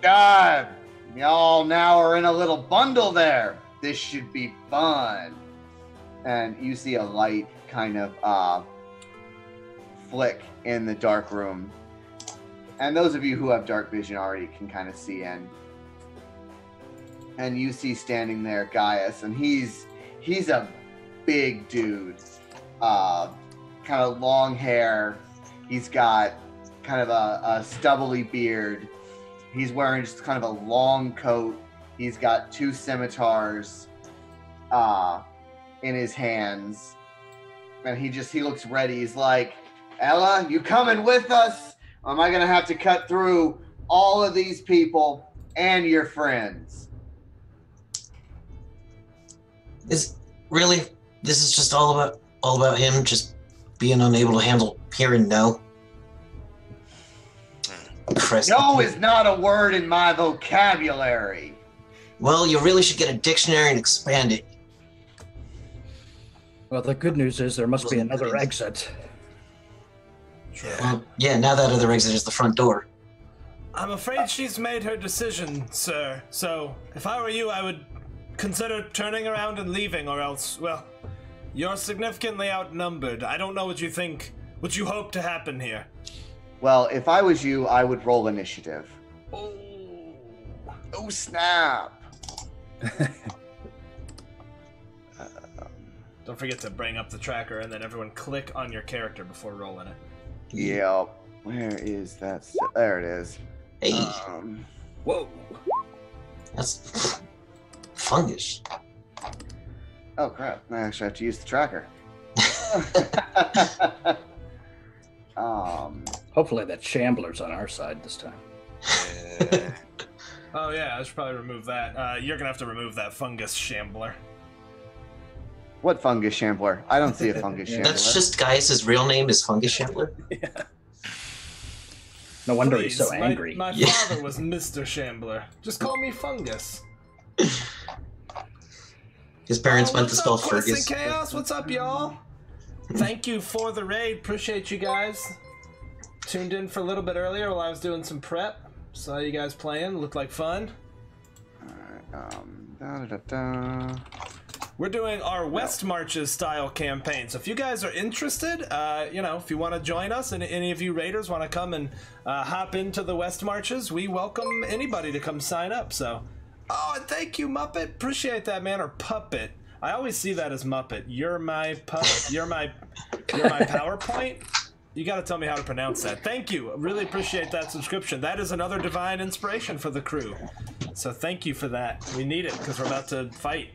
God, y'all now are in a little bundle there. This should be fun. And you see a light kind of flick in the dark room. And those of you who have dark vision already can kind of see in. And you see standing there Gaius, and he's a big dude. Kind of long hair. He's got kind of a stubbly beard. He's wearing just kind of a long coat. He's got two scimitars in his hands. And he looks ready. He's like, Ella, you coming with us? Or am I going to have to cut through all of these people and your friends? This is just all about him just being unable to handle hearing no. Christ. No is not a word in my vocabulary. Well, you really should get a dictionary and expand it. Well, the good news is there must be another exit. Well, yeah, now that other exit is the front door. I'm afraid she's made her decision, sir. So, if I were you, I would consider turning around and leaving, or else, well, you're significantly outnumbered. I don't know what you think, what you hope to happen here. Well, if I was you, I would roll initiative. Oh, Oh, snap! Don't forget to bring up the tracker and then everyone click on your character before rolling it. Yep. Where is that? There it is. Hey, Whoa. that's fungus. Oh, crap. I actually have to use the tracker. Hopefully that shambler's on our side this time. Oh yeah, I should probably remove that. You're gonna have to remove that fungus shambler. What fungus shambler? I don't see a fungus shambler. That's just Gaius' real name is Fungus Shambler. Yeah. No wonder he's so Please, angry. My Yeah. father was Mr. Shambler. Just call me Fungus. His parents went to what's spell up, Quest and Fergus. Chaos? What's up, y'all? Thank you for the raid. Appreciate you guys. Tuned in for a little bit earlier while I was doing some prep. Saw you guys playing. Looked like fun. We're doing our West Marches style campaign. So if you guys are interested, if you want to join us and any of you raiders want to come and hop into the West Marches, we welcome anybody to come sign up. So, and thank you, Muppet. Appreciate that, man. Or Puppet. I always see that as Muppet. You're my puppet. You're my PowerPoint. You got to tell me how to pronounce that. Thank you. Really appreciate that subscription. That is another divine inspiration for the crew. So thank you for that. We need it because we're about to fight.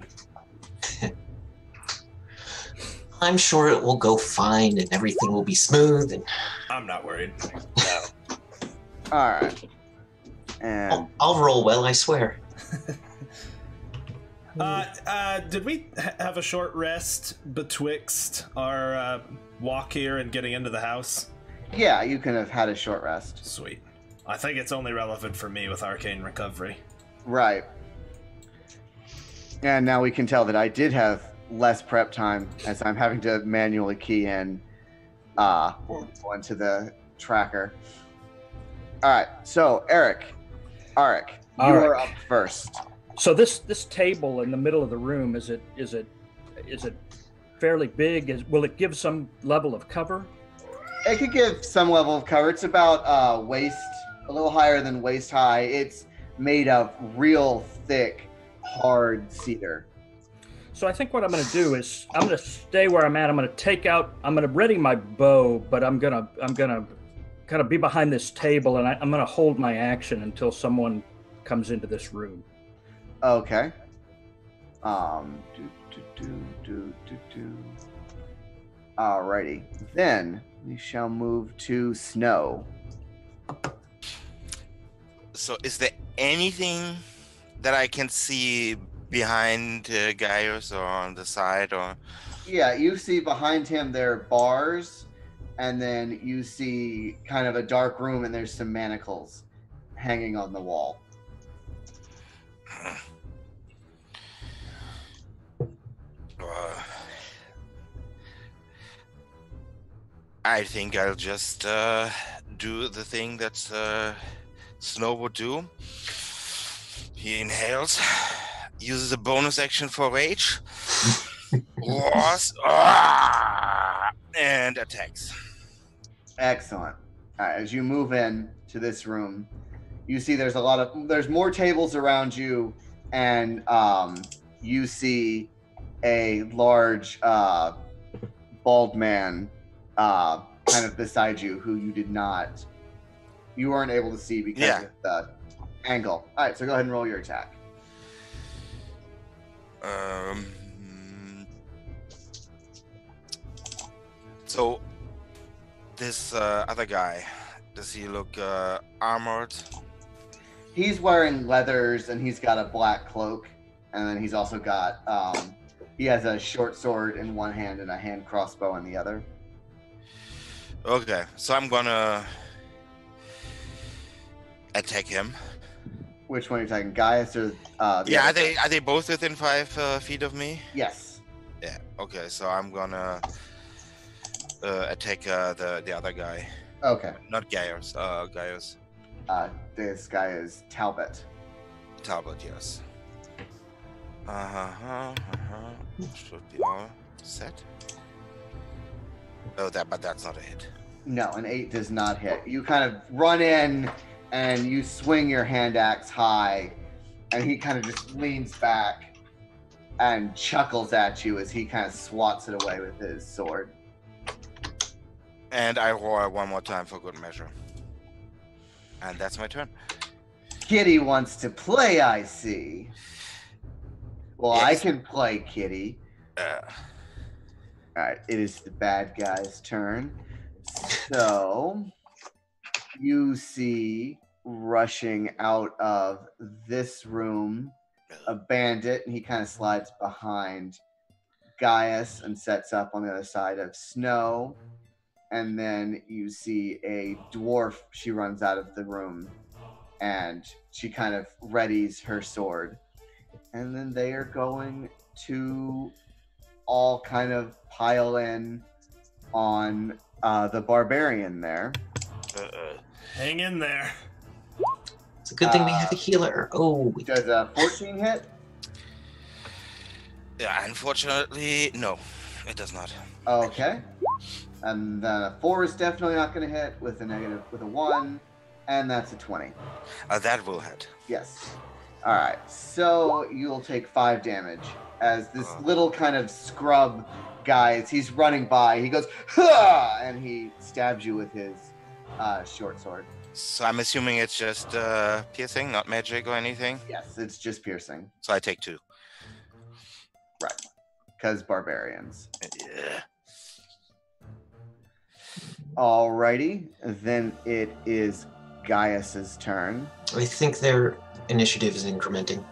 I'm sure it will go fine and everything will be smooth. And I'm not worried. No. All right. And I'll roll well, I swear. Did we have a short rest betwixt our walk here and getting into the house? yeah, you can have had a short rest. Sweet. I think it's only relevant for me with Arcane Recovery. Right. And now we can tell that I did have less prep time as I'm having to manually key in onto the tracker. All right. So, Arik, you are up first. So this table in the middle of the room, is it fairly big? Will it give some level of cover? It could give some level of cover. It's about waist, a little higher than waist high. It's made of real thick, hard cedar. So I think what I'm going to do is I'm going to stay where I'm at. I'm going to ready my bow, but I'm going to kind of be behind this table, and I'm going to hold my action until someone comes into this room. Okay. Alrighty. Then we shall move to Snow. So, is there anything that I can see behind Gaius or on the side, or? Yeah, you see behind him there are bars, and then you see kind of a dark room, and there's some manacles hanging on the wall. I think I'll just do the thing that Snow would do. He inhales, uses a bonus action for rage, and attacks. Excellent. All right, as you move in to this room, you see there's more tables around you, and you see a large bald man kind of beside you who you weren't able to see because of the angle. All right, so go ahead and roll your attack. So this other guy, does he look armored? He's wearing leathers and he's got a black cloak, and then he's also got he has a short sword in one hand and a hand crossbow in the other. Okay, so I'm gonna attack him. Which one are you attacking, Gaius or are they both within 5 feet of me? Yes. Yeah. Okay, so I'm gonna attack the other guy. Okay. Not Gaius. Gaius. This guy is Talbot. Talbot, yes. Should be all set. Oh, but that's not a hit. No, an 8 does not hit. You kind of run in and you swing your hand axe high, and he kind of just leans back and chuckles at you as he kind of swats it away with his sword. And I roar one more time for good measure. And that's my turn. Kitty wants to play, I see. Well, Yes. I can play Kitty. Uh, Alright, it is the bad guy's turn. So, you see rushing out of this room a bandit, and he kind of slides behind Gaius and sets up on the other side of Snow. And then you see a dwarf. She runs out of the room and she kind of readies her sword. And then they are going to all kind of pile in on the barbarian there. Hang in there. It's a good thing we have a healer. Oh, Does a 14 hit? yeah, unfortunately, no, it does not. Okay. And then a 4 is definitely not going to hit with a 1, and that's a 20. That will hit. Yes. All right. So you'll take 5 damage as this little kind of scrub guy, as he's running by, he goes, "Ha!" and he stabs you with his short sword. So I'm assuming it's just piercing, not magic or anything. Yes, it's just piercing. So I take 2. Because barbarians. Yeah. Alrighty. Then it is Gaius's turn. I think their initiative is incrementing.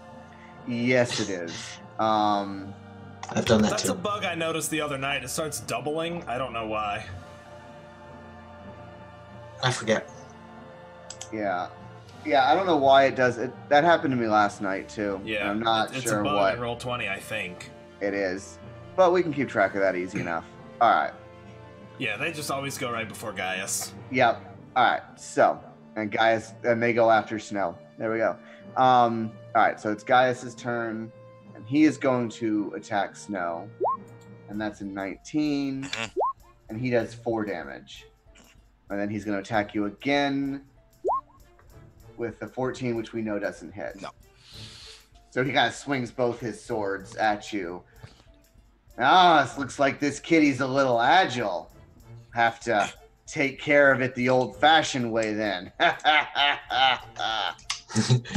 Yes, it is. I've done that That's too. a bug I noticed the other night. It starts doubling. I don't know why. I forget. Yeah. Yeah, I don't know why it does it. That happened to me last night too. Yeah, I'm not it's sure a bug what in Roll20, I think. it is. But we can keep track of that easy enough. Alright. Yeah, they just always go right before Gaius. Yep. Alright. So, and Gaius, and they go after Snow. There we go. Alright, so it's Gaius's turn, and he is going to attack Snow. And that's a 19. And he does 4 damage. And then he's going to attack you again with the 14, which we know doesn't hit. No. So he kind of swings both his swords at you. This looks like this kitty's a little agile. Have to take care of it the old-fashioned way then.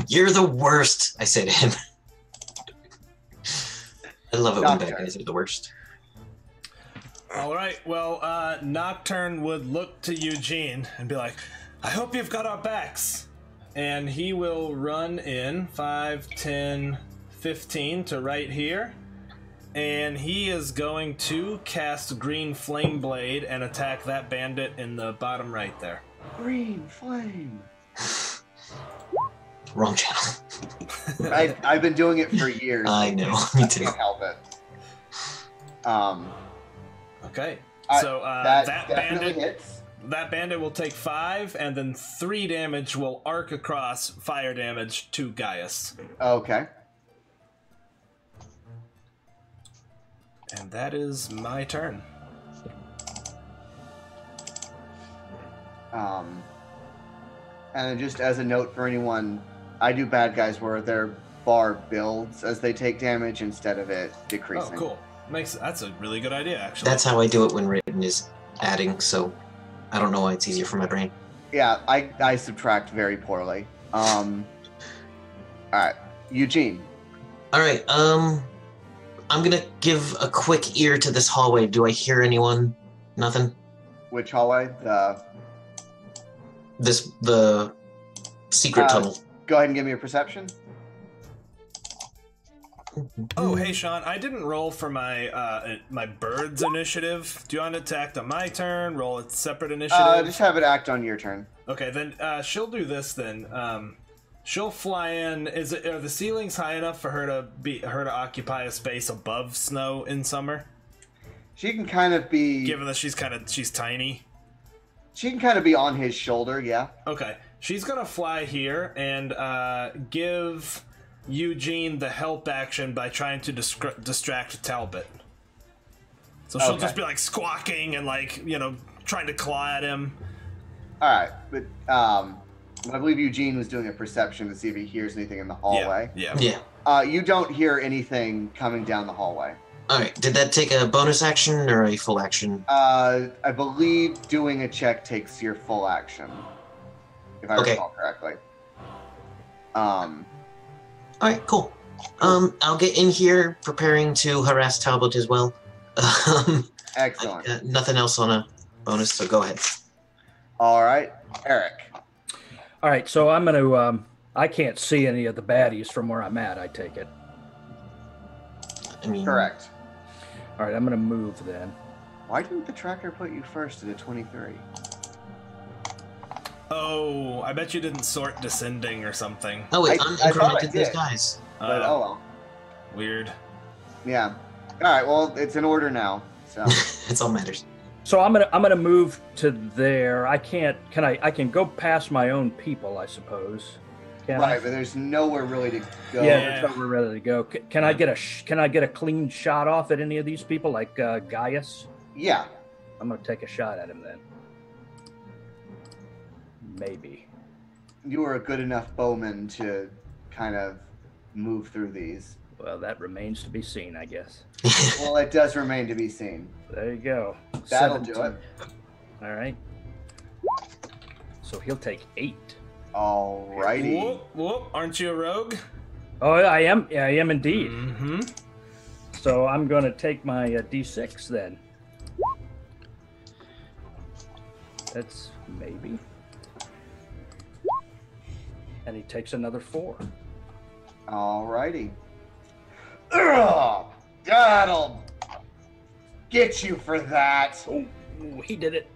You're the worst, I say to him. I love it when bad Doctor. guys are the worst. All right, well, Nocturne would look to Eugene and be like, I hope you've got our backs. And he will run in 5, 10, 15 to right here. And he is going to cast Green Flame Blade and attack that bandit in the bottom right there. Green flame. Wrong channel. I've been doing it for years. I know, me I too. can't help it. Okay, I- so that that definitely bandit... hits. That bandit will take 5, and then 3 damage will arc across fire damage to Gaius. Okay. And that is my turn. And just as a note for anyone, I do bad guys where their bar builds as they take damage instead of it decreasing. Oh, cool. That's a really good idea, actually. That's how I do it when written is adding, so I don't know why it's easier for my brain. Yeah, I subtract very poorly. Alright, Eugene. Alright, I'm gonna give a quick ear to this hallway. Do I hear anyone? Nothing? Which hallway? The secret tunnel. Go ahead and give me a perception. Oh, hey, Sean, I didn't roll for my my bird's initiative. Do you want to attack on my turn? Roll a separate initiative? Just have it act on your turn. Okay, then she'll do this then. She'll fly in. Are the ceilings high enough for her to occupy a space above Snow in summer? She can kind of be. Given that she's tiny. She can kind of be on his shoulder, yeah. Okay, She's gonna fly here and give Eugene the help action by trying to distract Talbot. So she'll just be like squawking and like, you know, trying to claw at him. All right, but I believe Eugene was doing a perception to see if he hears anything in the hallway. Yeah. You don't hear anything coming down the hallway. All right. Did that take a bonus action or a full action? I believe doing a check takes your full action, if I recall correctly. All right. Cool. I'll get in here preparing to harass Talbot as well. Excellent. Nothing else on a bonus, so go ahead. All right, Eric. All right, so I'm going to, I can't see any of the baddies from where I'm at, I take it. I mean, Correct. All right, I'm going to move then. Why didn't the tracker put you first at a 23? Oh, I bet you didn't sort descending or something. Oh wait, I thought I unincremented those did. guys. But oh well. Weird. Yeah. All right. Well, it's in order now. So That's all matters. So I'm gonna move to there. I can't. I can go past my own people, I suppose. Can right, I? but there's nowhere really to go. Yeah, that's where we're ready to go. Can I get a clean shot off at any of these people, like Gaius? Yeah. I'm gonna take a shot at him then. Maybe. You were a good enough bowman to kind of move through these. Well, that remains to be seen, I guess. Well, it does remain to be seen. There you go. That'll do 17. it. All right. So he'll take 8. Alrighty. Whoop, whoop. Aren't you a rogue? Oh, I am. Yeah, I am indeed. Mm-hmm. So I'm going to take my D6 then. That's maybe. And he takes another 4. Alrighty. Ugh, that'll get you for that. Oh, he did it.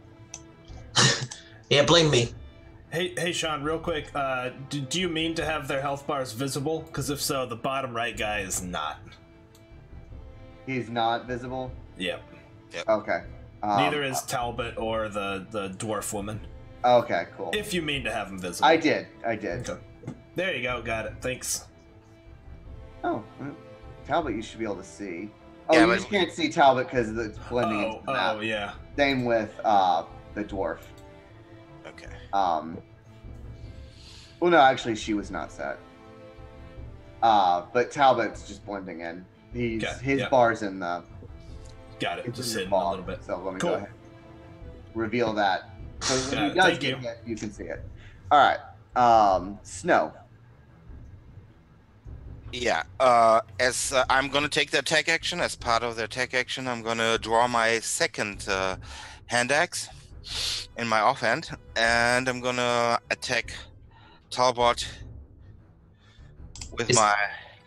Yeah, blame me. Hey, Sean, real quick. Do you mean to have their health bars visible? Because if so, the bottom right guy is not. He's not visible? Yep. Okay. Neither is Talbot or the dwarf woman. Okay, cool. If you mean to have them visible. I did. Okay. There you go. Got it. Thanks. Oh, well, Talbot you should be able to see. Oh, Yeah, you but- just can't see Talbot because it's blending into the map. Oh, yeah. Same with the dwarf. Okay. Well, no, actually, she was not set. But Talbot's just blending in. His bar's in the. Got it. It's Just in the hidden a fog, little bit. So let me Cool. go ahead. Reveal that. So when Got he it. does Thank get you. hit, you can see it. All right. Snow. Yeah. As I'm gonna take the attack action, as part of the attack action, I'm gonna draw my second hand axe in my offhand, and I'm gonna attack Talbot with my.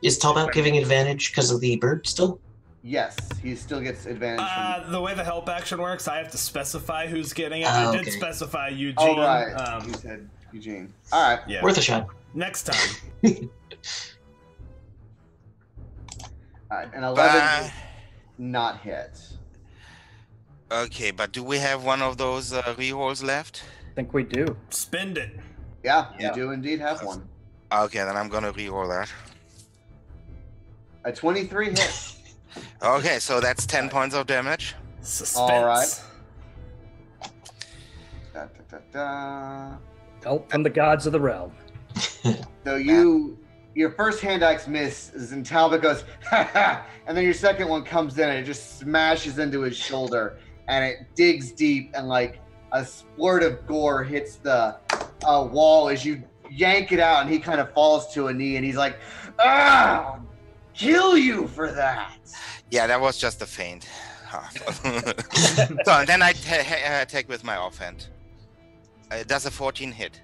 Is Talbot giving advantage because of the bird still? Yes, he still gets advantage from. The way the help action works, I have to specify who's getting it. Oh, I did okay. specify Eugene. Oh, right. You said Eugene. All right. Yeah. Worth a shot. Next time. All right. And 11 not hit. Okay, but do we have one of those rerolls left? I think we do. Spend it. Yeah, Yeah. you do indeed have one. Okay, then I'm gonna reroll that. A 23 hit. Okay, so that's 10 points of damage. Suspense. All right. Da, da, da, da. Help from the gods of the realm. So your first hand axe misses, and Talbot goes, ha ha, and then your second one comes in and it just smashes into his shoulder, and it digs deep, and like a splurt of gore hits the wall as you yank it out, and he kind of falls to a knee, and he's like, ah, kill you for that. Yeah, that was just a feint. So and then I attack with my offhand. Does a 14 hit?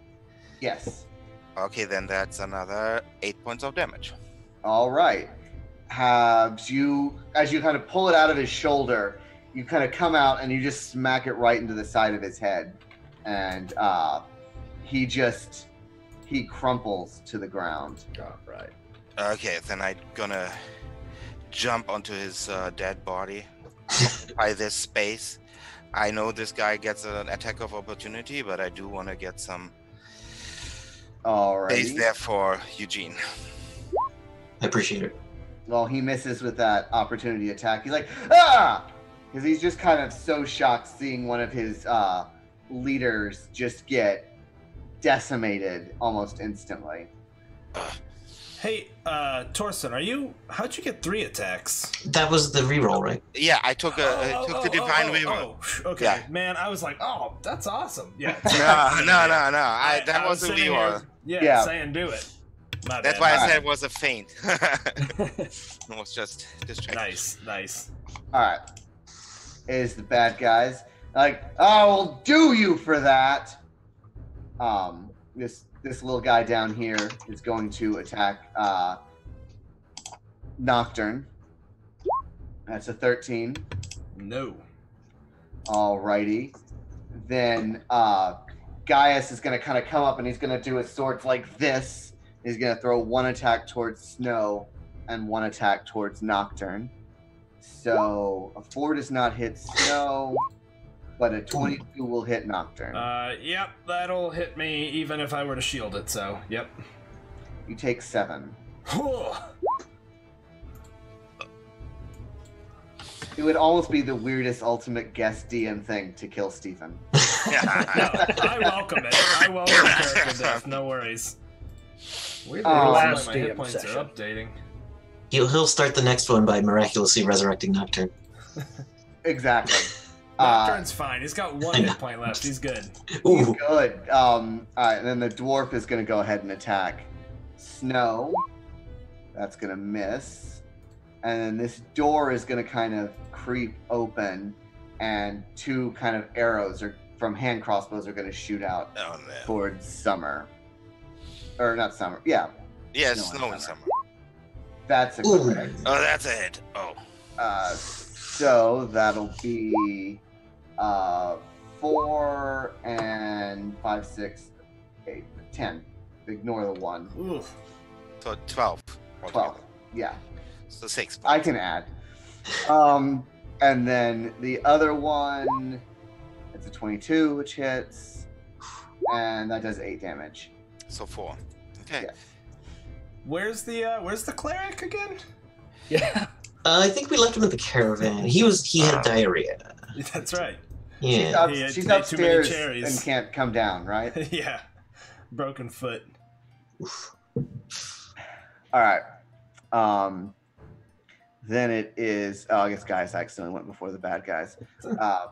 Yes. Okay, then that's another 8 points of damage. All right. As you kind of pull it out of his shoulder, you kind of come out and you just smack it right into the side of his head, and he crumples to the ground. All right. Okay, then I'm gonna jump onto his dead body by this space. I know this guy gets an attack of opportunity, but I do want to get some Stays Alrighty. there for Eugene. I appreciate it. Well, he misses with that opportunity attack. He's like, ah! Because he's just kind of so shocked seeing one of his leaders just get decimated almost instantly. Hey, Torsten, how'd you get 3 attacks? That was the reroll, right? Yeah, I took the divine reroll. Okay, Yeah. man, I was like, oh, that's awesome. Yeah. No. That was was a sitting reroll. here, Yeah. saying do it. My That's bad. why I Alright. said it was a feint. It was just distraction. Nice. All right. Is the bad guys like, I will do you for that. This little guy down here is going to attack Nocturne. That's a 13. No. Alrighty. Then Gaius is going to kind of come up and he's going to do his swords like this. He's going to throw 1 attack towards Snow and 1 attack towards Nocturne. So a 4 does not hit Snow, but a 22 will hit Nocturne. Yep, that'll hit me even if I were to shield it, so, yep. You take 7. It would almost be the weirdest ultimate guest DM thing to kill Stephen. No, I welcome it. I welcome character death, no worries. Weirdly, last my hit DM points session. are updating. He'll start the next one by miraculously resurrecting Nocturne. Exactly. Nocturne's fine. He's got 1 hit point left. He's good. Ooh, Good. All right, and then the dwarf is going to go ahead and attack Snow. That's going to miss. And then this door is going to kind of creep open, and 2 kind of arrows from hand crossbows are going to shoot out Oh no. towards Summer. Or not Summer. Yeah. Yeah, Snow and snow in summer. summer. That's a Ooh. correct. Oh, that's a hit. Oh. So that'll be 4 and 5, 6, 8, 10. Ignore the 1. Ooh. So 12. 12. Yeah, So 6. I can add. And then the other one, it's a 22, which hits, and that does 8 damage. So 4. Okay. Yeah. Where's the cleric again? Yeah. I think we left him at the caravan. He had diarrhea. That's right. Yeah. He had She's ate too many upstairs cherries. and can't come down, right? Yeah. Broken foot. All right. Then it is. Oh, I guess guys accidentally went before the bad guys.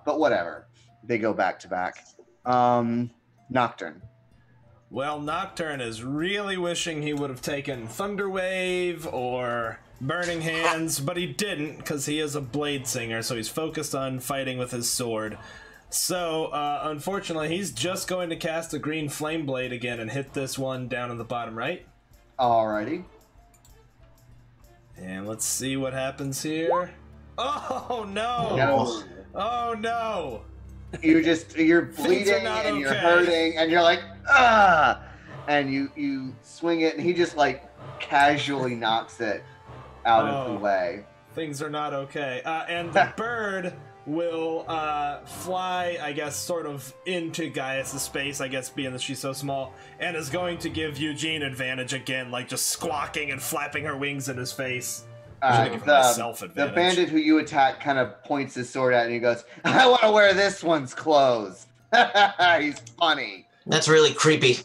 But whatever. They go back to back. Nocturne. Well, Nocturne is really wishing he would have taken Thunderwave or Burning Hands, but he didn't because he is a blade singer, so he's focused on fighting with his sword. So, unfortunately, he's just going to cast a green flame blade again and hit this one down in the bottom right. Alrighty. And let's see what happens here. Oh, no! No. Oh, no! You're Things are bleeding not and you're okay. hurting and you're like, ah! And you swing it and he just like casually knocks it out of the way. Things are not okay. And the bird will fly, I guess, sort of into Gaius' space, I guess, being that she's so small, and is going to give Eugene advantage again, like just squawking and flapping her wings in his face. Should've given myself The advantage. bandit who you attack kind of points his sword at and he goes, I want to wear this one's clothes. He's funny. That's really creepy.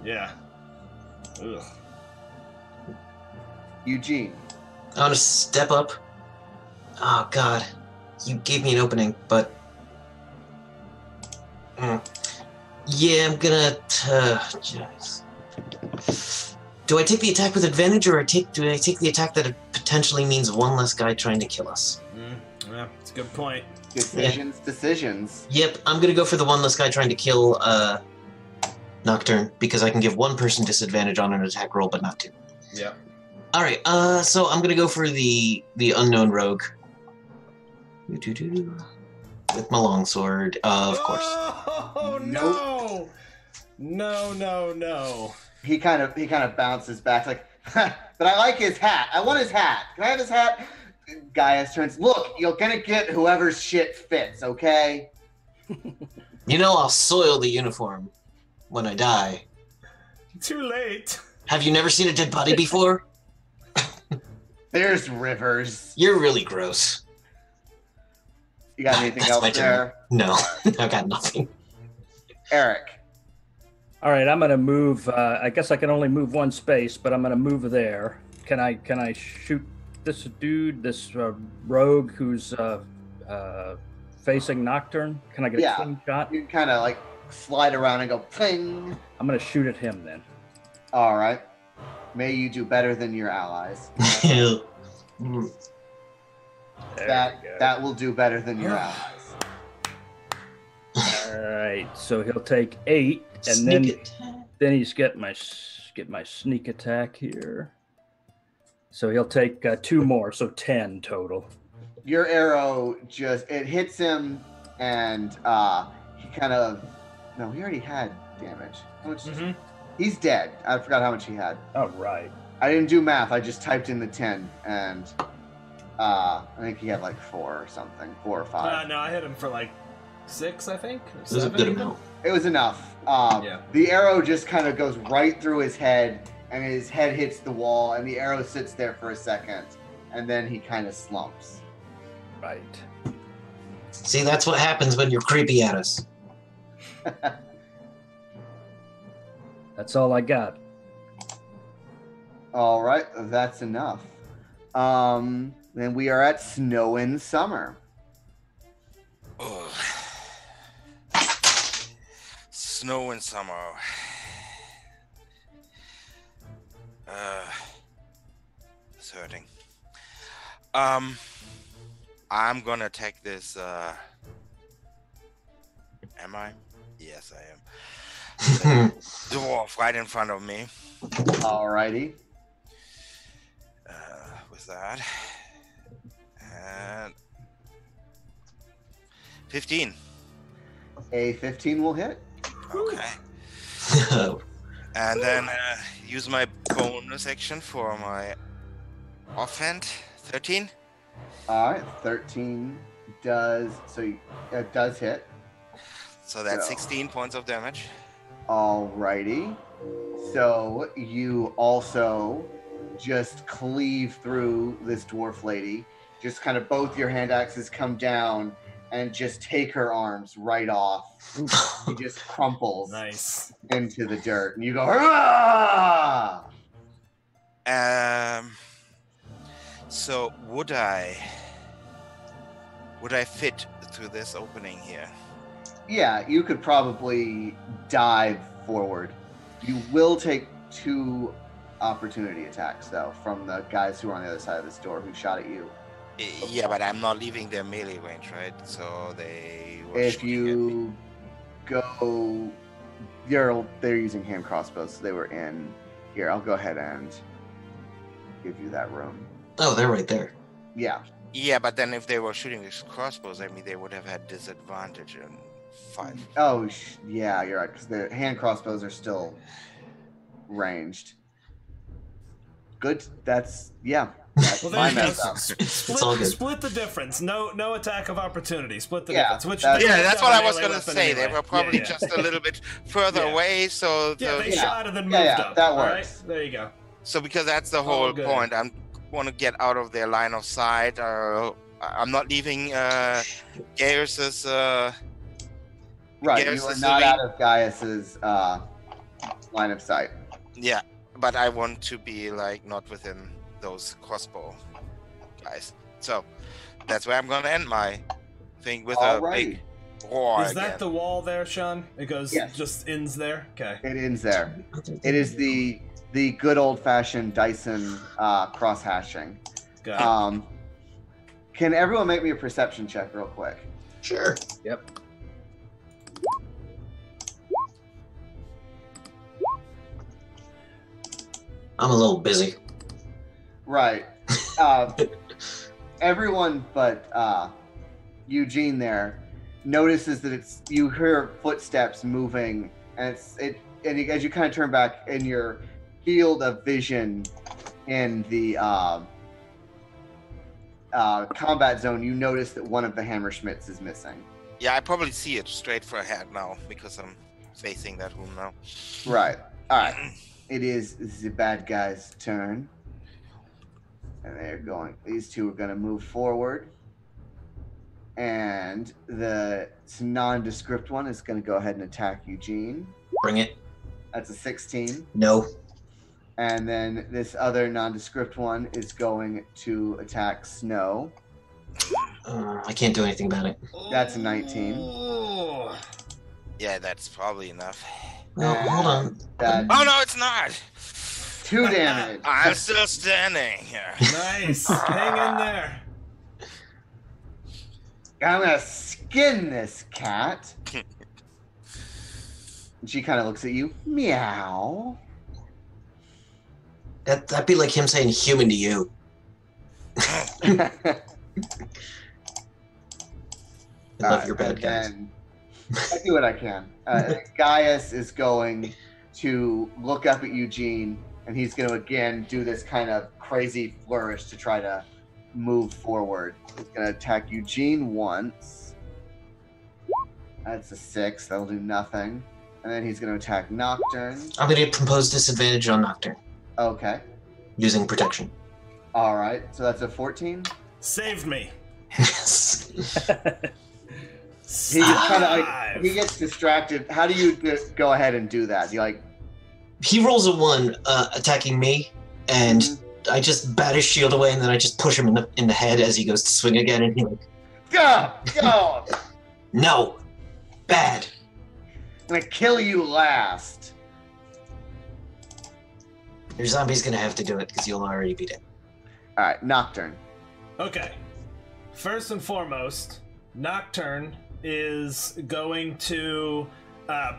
Yeah. Ugh. Eugene. I want to step up. Oh, God. You gave me an opening, but... Yeah, I'm gonna... jeez. Do I take the attack with advantage, or do I take the attack that potentially means one less guy trying to kill us? Yeah, it's a good point. Decisions. Yep, I'm gonna go for the one less guy trying to kill Nocturne, because I can give one person disadvantage on an attack roll, but not 2. Yeah. Alright, so I'm gonna go for the unknown rogue. With my longsword, of course. Oh, no! No. He kind of bounces back like, but I like his hat. I want his hat. Can I have his hat? Gaius turns. Look, you're gonna get whoever's shit fits, okay? You know I'll soil the uniform when I die. Too late. Have you never seen a dead body before? There's rivers. You're really gross. You got anything That's else my turn. there? No, I've got nothing. Eric. All right, I'm gonna move. I guess I can only move one space, but I'm gonna move there. Can I shoot this dude, this rogue who's facing Nocturne? Can I get a clean shot? You can kind of like slide around and go ping. I'm gonna shoot at him then. All right. May you do better than your allies. There That will do better than your allies. All right, so he'll take 8, and Sneak then he's get my sneak attack here. So he'll take 2 more, so 10 total. Your arrow it hits him, and he kind of he already had damage. How much? He's dead. I forgot how much he had. All right. I didn't do math. I just typed in the 10, and I think he had like 4 or something, 4 or 5. No, I hit him for like 6, I think. Or This is a 7 good even. amount. It was enough. Yeah. The arrow just kind of goes right through his head, and his head hits the wall, and the arrow sits there for a second, and then he kind of slumps. Right. See, that's what happens when you're creepy at us. That's all I got. All right, that's enough. Then we are at Snow in Summer. Ugh. Snow in summer. It's hurting. I'm gonna take this. Am I? Yes, I am. Dwarf right in front of me. Alrighty. With that, and 15. A 15 will hit. Okay. And then use my bonus action for my offhand. 13. All right, 13 does hit. So that's So. 16 points of damage. Alrighty. So you also just cleave through this dwarf lady. Just kind of both your hand axes come down and just take her arms right off. She just crumples Nice. into the dirt, and you go, "Hurrah!" So would I fit through this opening here? Yeah, you could probably dive forward. You will take 2 opportunity attacks, though, from the guys who are on the other side of this door who shot at you. Yeah, but I'm not leaving their melee range, right? So they were If shooting at me. you go, they're using hand crossbows, so they were in here. I'll go ahead and give you that room. Oh, they're right there. Yeah, Yeah, but then if they were shooting with crossbows at me, they would have had disadvantage in 5. oh yeah, you're right, because the hand crossbows are still ranged. Good. That's Well, there my you go. mess up. It's all good. Split the difference. No attack of opportunity. Split the Yeah, difference. Which that's- they Yeah, both that's got what a I was melee gonna weapon say. anyway. They were probably Yeah. just a little bit further Yeah. away, so Yeah, they Yeah. shot and then moved Yeah, up. that all right? works. There you go. so because that's the All whole good. point. I want to get out of their line of sight. I'm not leaving Gaius's. Right, Gaius you are is not living- out of Gaius's line of sight. Yeah, but I want to be like not within those crossbow guys. So that's where I'm gonna end my thing with a Alrighty. big roar Is again. that the wall there, Sean? It goes Yes. just ends there. Okay. It ends there. It is the good old fashioned Dyson cross hashing. Got it. Can everyone make me a perception check real quick? Sure. Yep. I'm a little busy. Right. Everyone but Eugene there notices that you hear footsteps moving, and as you kind of turn back in your field of vision in the combat zone, you notice that one of the Hammerschmidts is missing. Yeah, I probably see it straight for ahead now because I'm facing that room now. Right. All right. it is the bad guy's turn. And these two are going to move forward. And the nondescript one is going to go ahead and attack Eugene. Bring it. That's a 16. No. And then this other nondescript one is going to attack Snow. I can't do anything about it. That's a 19. Yeah, that's probably enough. Well, hold on. Oh no, it's not. 2 damage. I'm still standing here. Nice. Hang in there. I'm gonna skin this cat. And she kind of looks at you. Meow. That'd be like him saying human to you. I love your bad guys. I do what I can. Gaius is going to look up at Eugene, and he's going to again do this kind of crazy flourish to try to move forward. He's going to attack Eugene once. That's a 6. That'll do nothing. And then he's going to attack Nocturne. I'm going to propose disadvantage on Nocturne. Okay. Using protection. All right. So that's a 14. Saved me. Yes. He just kind of he gets distracted. How do you go ahead and do that? You He rolls a 1 attacking me, and I just bat his shield away, and then I just push him in the head as he goes to swing again, and he go. No, bad. I'm gonna kill you last. Your zombie's gonna have to do it because you'll already beat it. All right, Nocturne. Okay. First and foremost, Nocturne is going to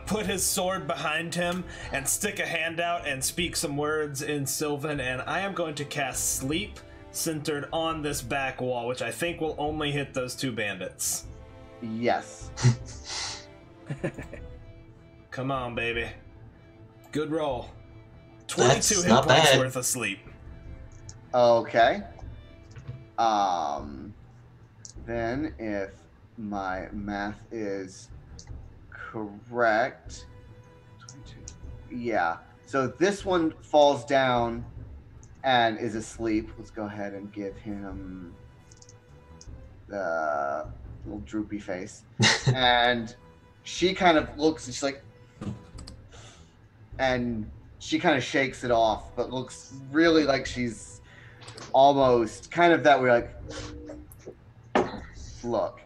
put his sword behind him and stick a hand out and speak some words in Sylvan, and I am going to cast Sleep centered on this back wall, which I think will only hit those 2 bandits. Yes. Come on, baby. Good roll. 22 That's hit not points bad. worth of sleep. Okay. Then if my math is correct, 22. Yeah. So this one falls down and is asleep. Let's go ahead and give him the little droopy face. And she kind of looks and she's like, and she kind of shakes it off, but looks really like she's almost kind of that way, like, look.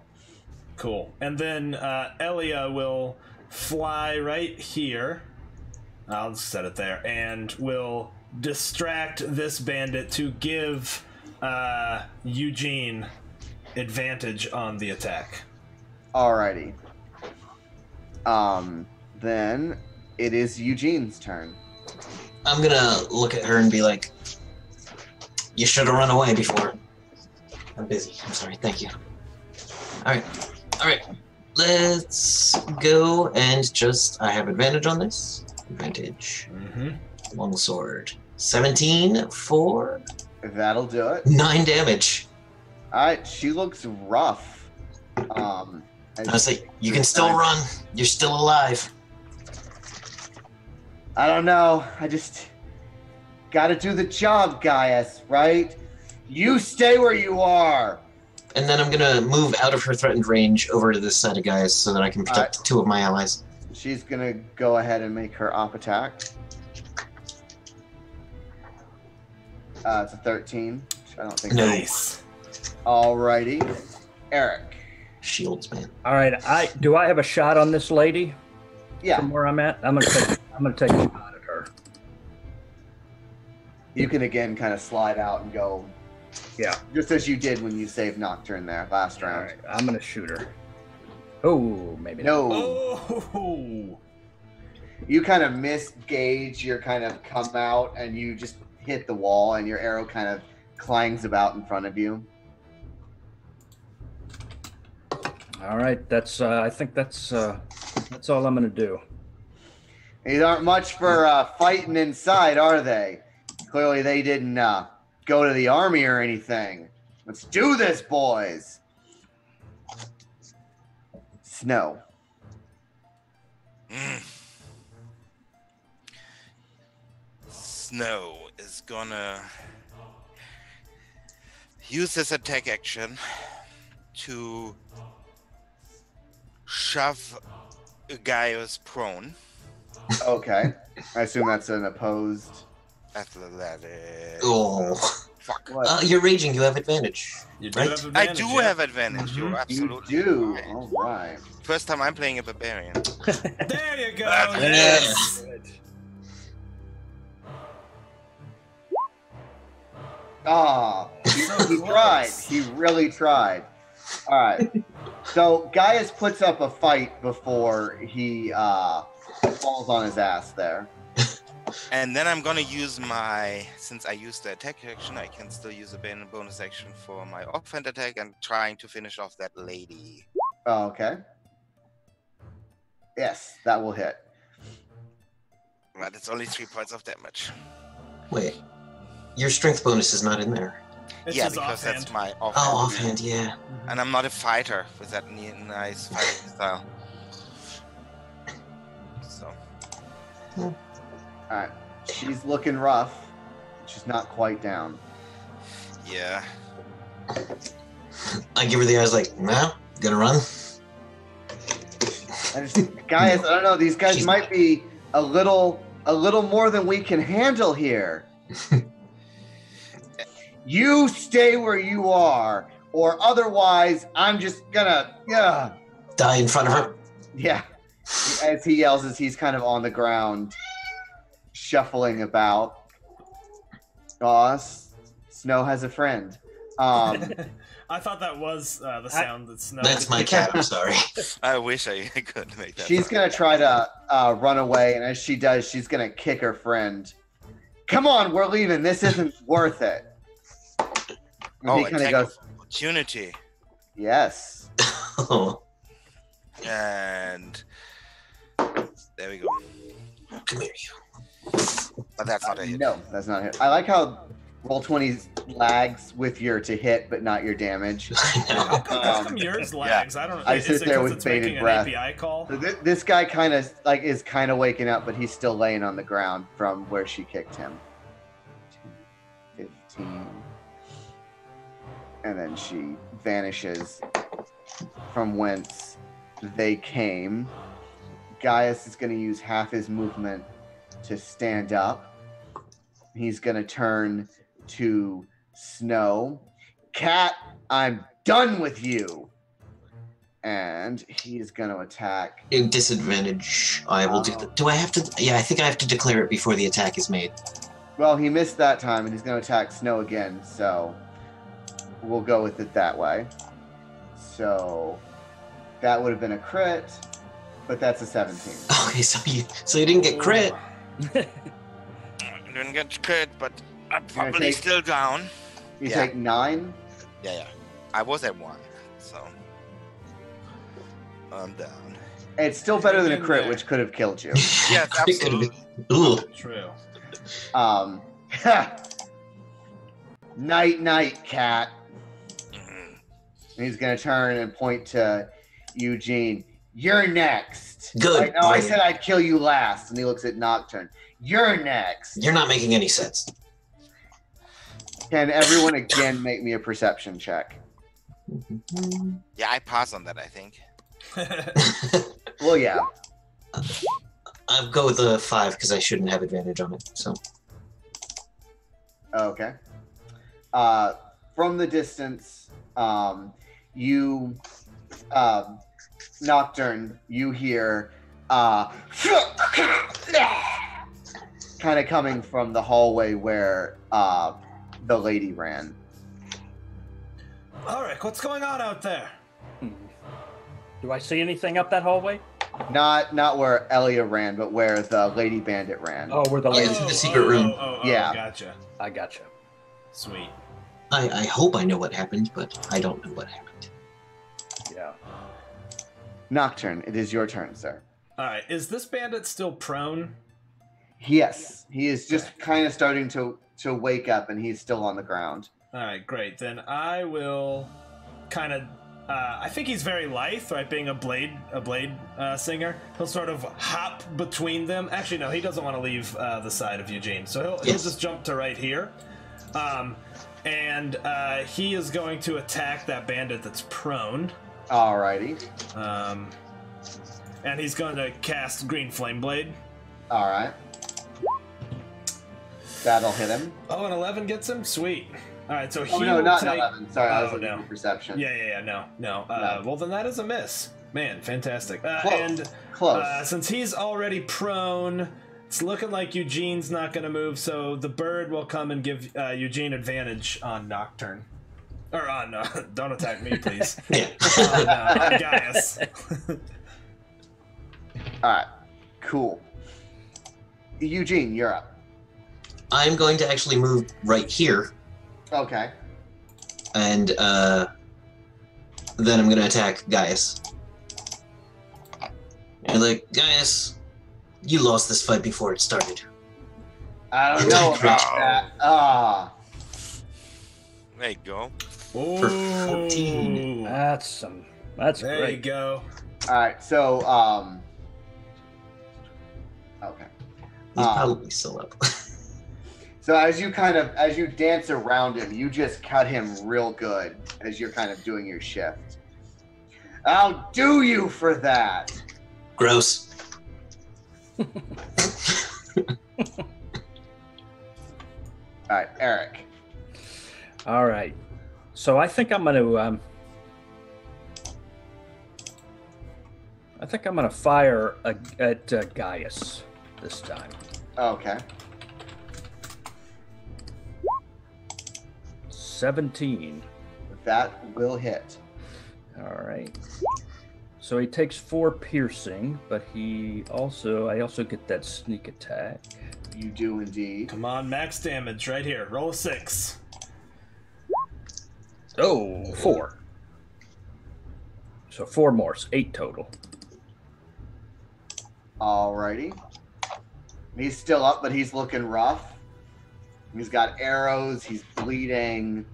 Cool. And then Elia will fly right here. I'll just set it there. And will distract this bandit to give Eugene advantage on the attack. Alrighty. Then it is Eugene's turn. I'm gonna look at her and be like, you should have run away before. I'm busy. I'm sorry. Thank you. Alright. Let's go and I have advantage on this. Advantage. Longsword. 17 for... That'll do it. 9 damage. Alright, she looks rough. I was like, you can still run. You're still alive. I don't know. I just gotta do the job, Gaius, right? You stay where you are. And then I'm gonna move out of her threatened range over to this side of guys so that I can protect 2 of my allies. She's gonna go ahead and make her op attack. It's a 13. I don't think. Nice. Alrighty, Eric. Shields, man. All right, do I have a shot on this lady? Yeah, From where I'm at, I'm gonna take a shot at her. you can again kind of slide out and go. Yeah. Just as you did when you saved Nocturne there last All round. right, I'm gonna shoot her. Oh, maybe not. No. Oh. You kind of misgauge your kind of come out and you just hit the wall and your arrow kind of clangs about in front of you. All right, that's. I think that's all I'm gonna do. These aren't much for fighting inside, are they? Clearly they didn't go to the army or anything. Let's do this, boys. Snow. Snow is gonna use this attack action to shove Gaius prone. Okay. I assume that's an opposed. Athletic. Oh. Fuck. What? You're raging. You have advantage. You do Right? have I advantage, do yeah. have advantage. You're Mhm. absolutely You do. right. All right. First time I'm playing a barbarian. There you go. Yeah. Yes. Ah, he tried. He really tried. All right. So Gaius puts up a fight before he falls on his ass there. And then I'm gonna use my, since I used the attack action, I can still use a bonus action for my offhand attack and trying to finish off that lady. Oh, okay. Yes, that will hit. But it's only 3 points of damage. Wait. Your strength bonus is not in there. It's Yeah, his because offhand. that's my Oh, offhand. offhand, yeah. And I'm not a fighter with that nice fighting style. So, All right. She's looking rough. She's not quite down. yeah. I give her the eyes like, nah, gonna run? Guys, I don't know. These guys She's might not. be a little more than we can handle here. You stay where you are, or otherwise, I'm just gonna, Die in front of her? yeah. As he yells, as he's kind of on the ground, shuffling about. Boss, Snow has a friend. I thought that was the sound that Snow. That's my cat, I'm sorry. I wish I could make that. She's sound. gonna try to run away, and as she does, she's gonna kick her friend. Come on, we're leaving. This isn't worth it. And Oh, he kind of attack goes, of opportunity. yes. Oh, And there we go. come here, you. But that's not a hit. No, that's not it. I like how Roll20 lags with your to hit, but not your damage. How come yours lags? I don't know. I Is sit it there 'cause with it's bated making breath. an API call? So this guy kind of is kind of waking up, but he's still laying on the ground from where she kicked him. 15. And then she vanishes from whence they came. Gaius is going to use half his movement to stand up. He's going to turn to Snow. Cat, I'm done with you. And he's going to attack. In disadvantage, I will do. Do I have to? Yeah, I think I have to declare it before the attack is made. Well, he missed that time, and he's going to attack Snow again, so we'll go with it that way. So that would have been a crit, but that's a 17. Okay, so you didn't get crit. I didn't get crit, but I'm probably take- still down. You Yeah. take 9. Yeah. I was at 1, so I'm down. It's still better than a Hang in crit, there. which could have killed you. Yes, absolutely. Ooh, True. Night, cat. Mhm. And he's going to turn and point to Eugene. You're next. Good. Like, no, I said I'd kill you last. And he looks at Nocturne. You're next. you're not making any sense. Can everyone again make me a perception check? Yeah, I pass on that, I think. Well, yeah. I'll go with a 5 because I shouldn't have advantage on it. So Okay. From the distance, you, Nocturne, you hear, kind of coming from the hallway where the lady ran. Ulrich, what's going on out there? Do I see anything up that hallway? Not where Elia ran, but where the lady bandit ran. Oh, where the Oh, yeah. lady. Into the secret room. Yeah. Gotcha. I gotcha. Sweet. I hope I know what happened, but I don't know what happened. Yeah. Nocturne, it is your turn, sir. All right. Is this bandit still prone? Yes, he is just kind of starting to wake up, and he's still on the ground. All right, great. Then I will kind of I think he's very lithe, right? Being a blade singer, he'll sort of hop between them. Actually, no, he doesn't want to leave the side of Eugene, so he'll just jump to right here. And he is going to attack that bandit that's prone. Alrighty. And he's going to cast Green Flame Blade. Alright. That'll hit him. Oh, an 11 gets him? Sweet. Alright, so he no, not take... 11. Sorry, I was looking no. for perception. Yeah, no. Well, then that is a miss. Man, fantastic. Close. Since he's already prone, it's looking like Eugene's not going to move, so the bird will come and give Eugene advantage on Nocturne. Or on, don't attack me, please. on Gaius. Alright, cool. Eugene, you're up. I'm going to actually move right here, Okay. and then I'm going to attack Gaius. And like, Gaius, you lost this fight before it started. I don't know about that. There you go. For 14. That's There great. you go. Alright, so, okay. He's probably still up. So as you dance around him, you just cut him real good as you're kind of doing your shift. I'll do you for that. Gross. All right, Eric. All right. So I think I'm going to fire at Gaius this time. Okay. 17. That will hit. All right. So he takes 4 piercing, but I also get that sneak attack. You do indeed. Come on, max damage right here. Roll a 6. Oh, 4. So 4 more, so 8 total. Alrighty. He's still up, but he's looking rough. He's got arrows. He's bleeding.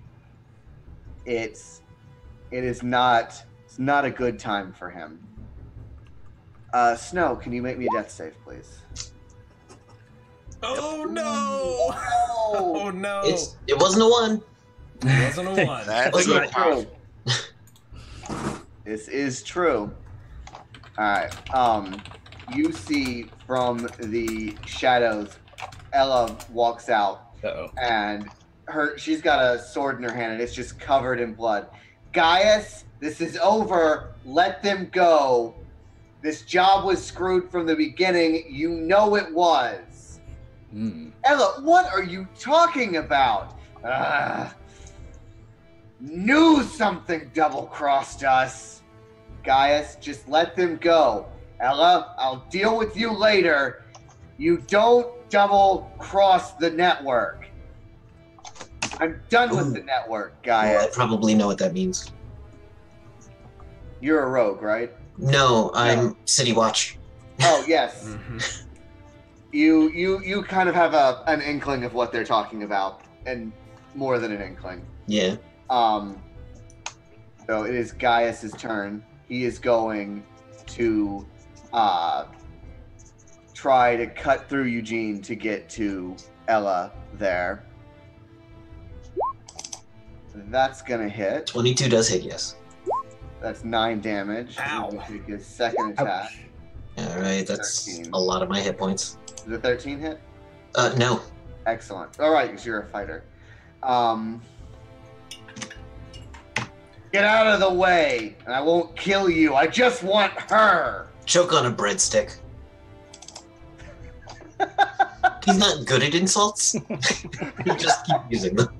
It's not a good time for him. Snow, can you make me a death save, please? Oh no! Oh no! It wasn't a 1. It wasn't a 1. That's That's true. This is true. Alright. You see from the shadows, Ella walks out. Uh-oh. And she's got a sword in her hand and it's just covered in blood. Gaius, this is over. Let them go. This job was screwed from the beginning. You know it was. Ella, what are you talking about? Knew something double-crossed us. Gaius, just let them go. Ella, I'll deal with you later. You don't double-cross the network. I'm done with the network, Gaius. Well, I probably know what that means. You're a rogue, right? No, I'm City Watch. Oh, yes. You kind of have an inkling of what they're talking about, and more than an inkling. Yeah. So it is Gaius's turn. He is going to try to cut through Eugene to get to Ella there. That's gonna hit. 22 does hit, yes. That's 9 damage. Ow. He'll take his second attack. Alright, that's 13. a lot of my hit points. Is it 13 hit? No. Excellent. All right, because you're a fighter. Get out of the way, and I won't kill you. I just want her. Choke on a breadstick. He's not good at insults. You just keep using them.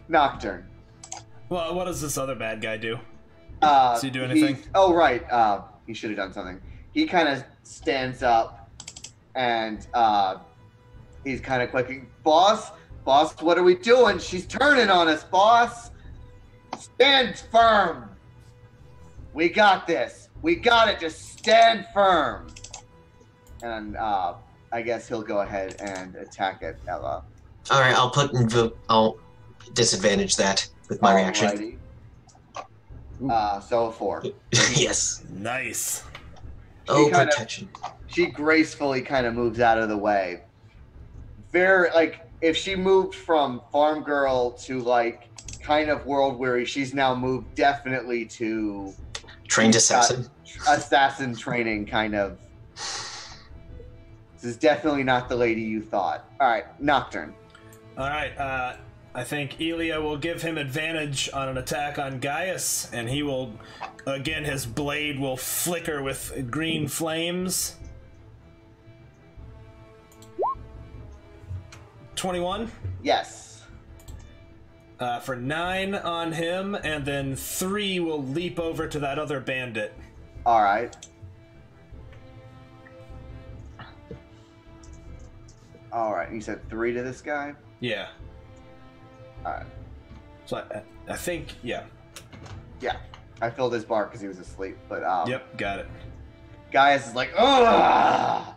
Nocturne. Well, what does this other bad guy do? Does he do anything? Oh, right. He should have done something. He kind of stands up, and he's kind of clicking. Boss, what are we doing? She's turning on us, boss. Stand firm. We got this. We got it. Just stand firm. And I guess he'll go ahead and attack at Ella. Alright, I'll disadvantage that with my reaction. Alrighty. So a 4. Yes. Nice. Oh, kinda- protection. She gracefully kind of moves out of the way. Very, like, if she moved from farm girl to, like, kind of world weary, she's now moved definitely to Trained assassin. assassin training, kind of. This is definitely not the lady you thought. All right, Nocturne. All right. I think Elia will give him advantage on an attack on Gaius, and he will, again, his blade will flicker with green flames. 21 Yes. for 9 on him, and then 3 will leap over to that other bandit. All right. All right. You said 3 to this guy? Yeah. All right. So I think, yeah. Yeah. I filled his bar because he was asleep, but Yep, got it. Gaius is like, ugh!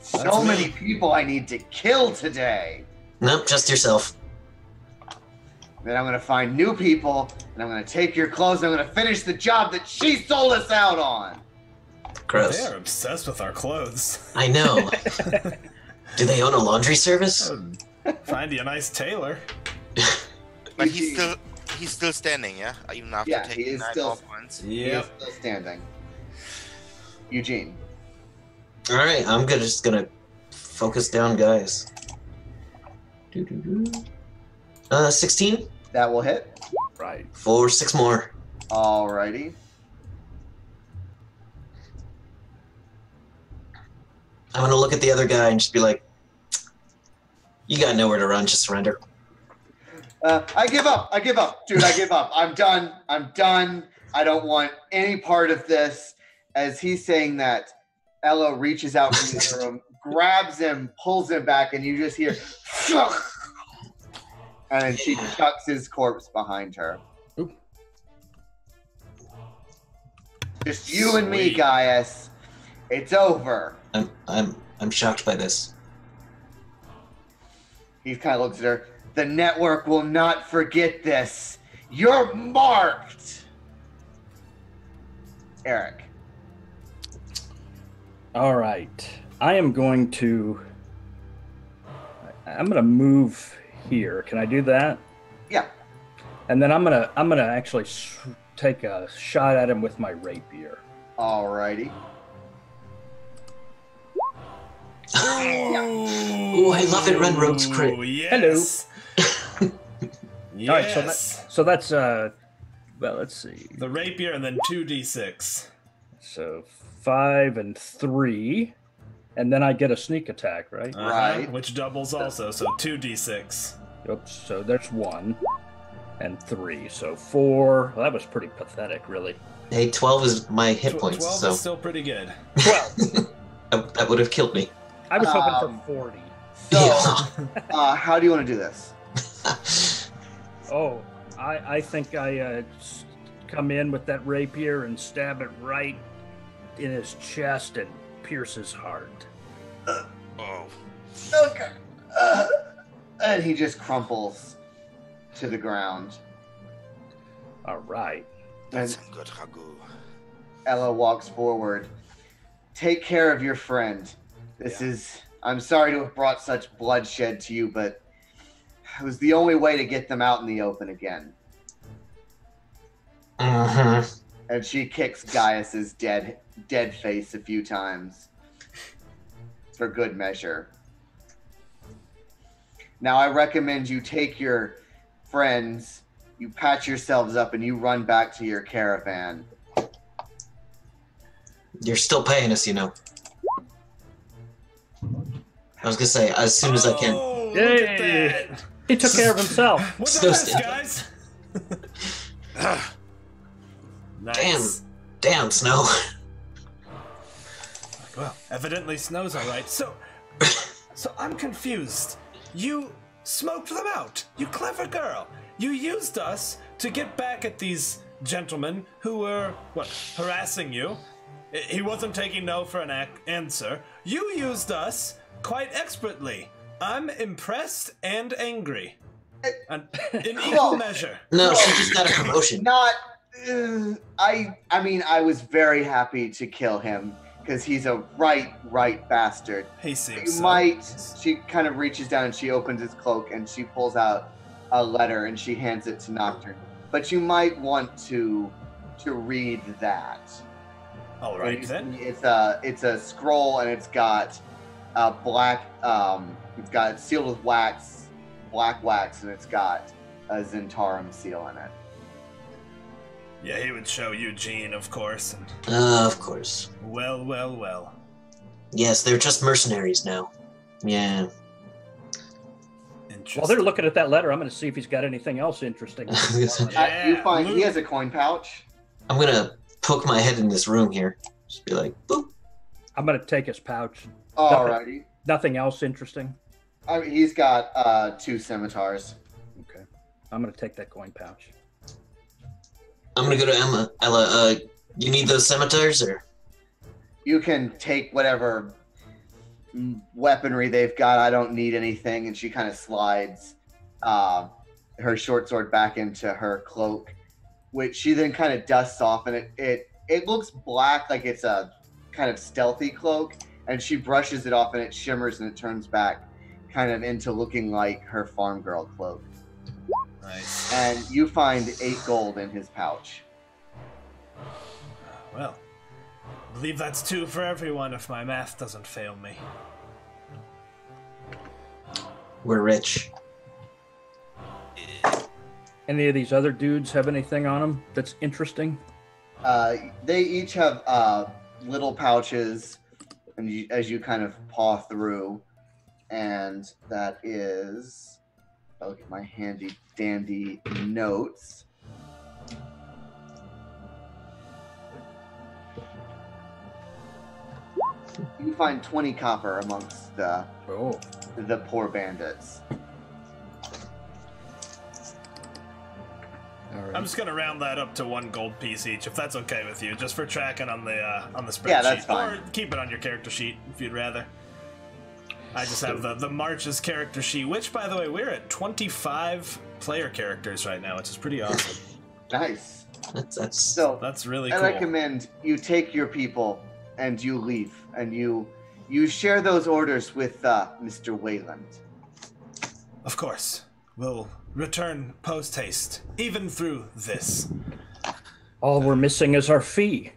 So That's many me. people I need to kill today. Nope, just yourself. Then I'm gonna find new people, and I'm gonna take your clothes, and I'm gonna finish the job that she sold us out on. Gross. They are obsessed with our clothes. I know. Do they own a laundry service? Find you a nice tailor. But he's still standing, yeah? Even after Yeah, he taking is 9 still- more points? He is Yep. still standing. Eugene. All right, I'm just gonna focus down, guys. 16 That will hit. Right. for 6 more. Alrighty. I'm gonna look at the other guy and just be like, "You got nowhere to run. Just surrender." I give up. I give up. Dude, I give up. I'm done. I'm done. I don't want any part of this. As he's saying that, Ella reaches out from the room, grabs him, pulls him back, and you just hear, and then she chucks his corpse behind her. Oop. Just you and me, Sweet. Gaius. It's over. I'm shocked by this. He kind of looks at her. The network will not forget this. You're marked. Eric. All right. I'm going to move here. Can I do that? Yeah. And then I'm gonna actually take a shot at him with my rapier. Alrighty. Ooh, I love it when rogues crit. Ooh, yes. Yes. All right, so that's well, let's see. The rapier and then 2d6. So 5 and 3, and then I get a sneak attack, right? Right. Which doubles also, so 2d6. Oops. So there's 1 and 3, so 4. Well, that was pretty pathetic, really. Hey, 12 is my hit points, 12 so is still pretty good. 12. that would have killed me. I was hoping for 40. So, how do you want to do this? Oh, I think I come in with that rapier and stab it right in his chest and pierce his heart. Oh. Okay. And he just crumples to the ground. All right. That's And some good ragu. Ella walks forward. Take care of your friend. I'm sorry to have brought such bloodshed to you, but it was the only way to get them out in the open again. Mm-hmm. And she kicks Gaius's dead face a few times for good measure. Now I recommend you take your friends, you patch yourselves up, and you run back to your caravan. You're still paying us, you know. I was gonna say, as soon as I can. Oh, look at Yay. that. He took care of himself. What's Still this, standing. guys? Nice. Damn, Snow. Well, evidently Snow's all right. So I'm confused. You smoked them out. You clever girl. You used us to get back at these gentlemen who were, harassing you. He wasn't taking no for an answer. You used us quite expertly. I'm impressed and angry. In equal measure. No, she just got a promotion. Not. I mean, I was very happy to kill him because he's a right bastard. He seems. You so. might. She kind of reaches down and she opens his cloak and she pulls out a letter and she hands it to Nocturne. But you might want to read that. All right then. It's a scroll and it's got black. It's got sealed with wax, black wax, and it's got a Zentarum seal in it. Yeah, he would show Eugene, of course. And... Of course. Well. Yes, they're just mercenaries now. Yeah. While they're looking at that letter, I'm going to see if he's got anything else interesting. Yeah, you find he has a coin pouch. I'm going to poke my head in this room here. Just be like, boop. I'm going to take his pouch. Alrighty. Nothing else interesting? I mean, he's got 2 scimitars. Okay. I'm going to take that coin pouch. I'm going to go to Emma. Ella, you need those scimitars, or? You can take whatever weaponry they've got. I don't need anything. And she kind of slides her short sword back into her cloak, which she then kind of dusts off, and it looks black, like it's a kind of stealthy cloak, and she brushes it off and it shimmers and it turns back kind of into looking like her farm girl cloak. Nice. And you find 8 gold in his pouch. Well, I believe that's 2 for everyone if my math doesn't fail me. We're rich. Any of these other dudes have anything on them that's interesting? They each have little pouches, and as you kind of paw through, and that is... I'll look at my handy dandy notes. You find 20 copper amongst the poor bandits. All right. I'm just gonna round that up to 1 gold piece each, if that's okay with you, just for tracking on the spreadsheet. Yeah, that's fine. Or keep it on your character sheet if you'd rather. I just have the March's character sheet, which, by the way, we're at 25 player characters right now, which is pretty awesome. Nice. So That's really I cool. recommend you take your people and you leave, and you share those orders with Mr. Wayland. Of course. We'll return post-haste, even through this. All we're missing is our fee.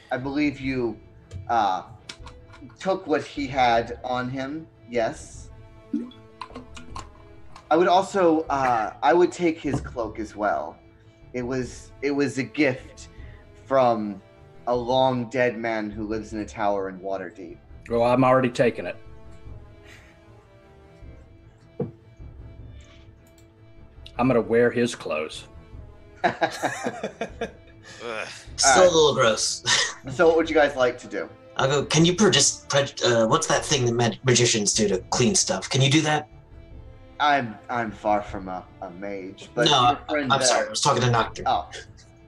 I believe you took what he had on him, yes. I would also, I would take his cloak as well. It was a gift from a long dead man who lives in a tower in Waterdeep. Well, I'm already taking it. I'm going to wear his clothes. Ugh. Still a little gross. So what would you guys like to do? I'll go, can you what's that thing that magicians do to clean stuff? Can you do that? I'm far from a mage, but No, your friend I'm there- sorry. I was talking to Nocturne. Oh,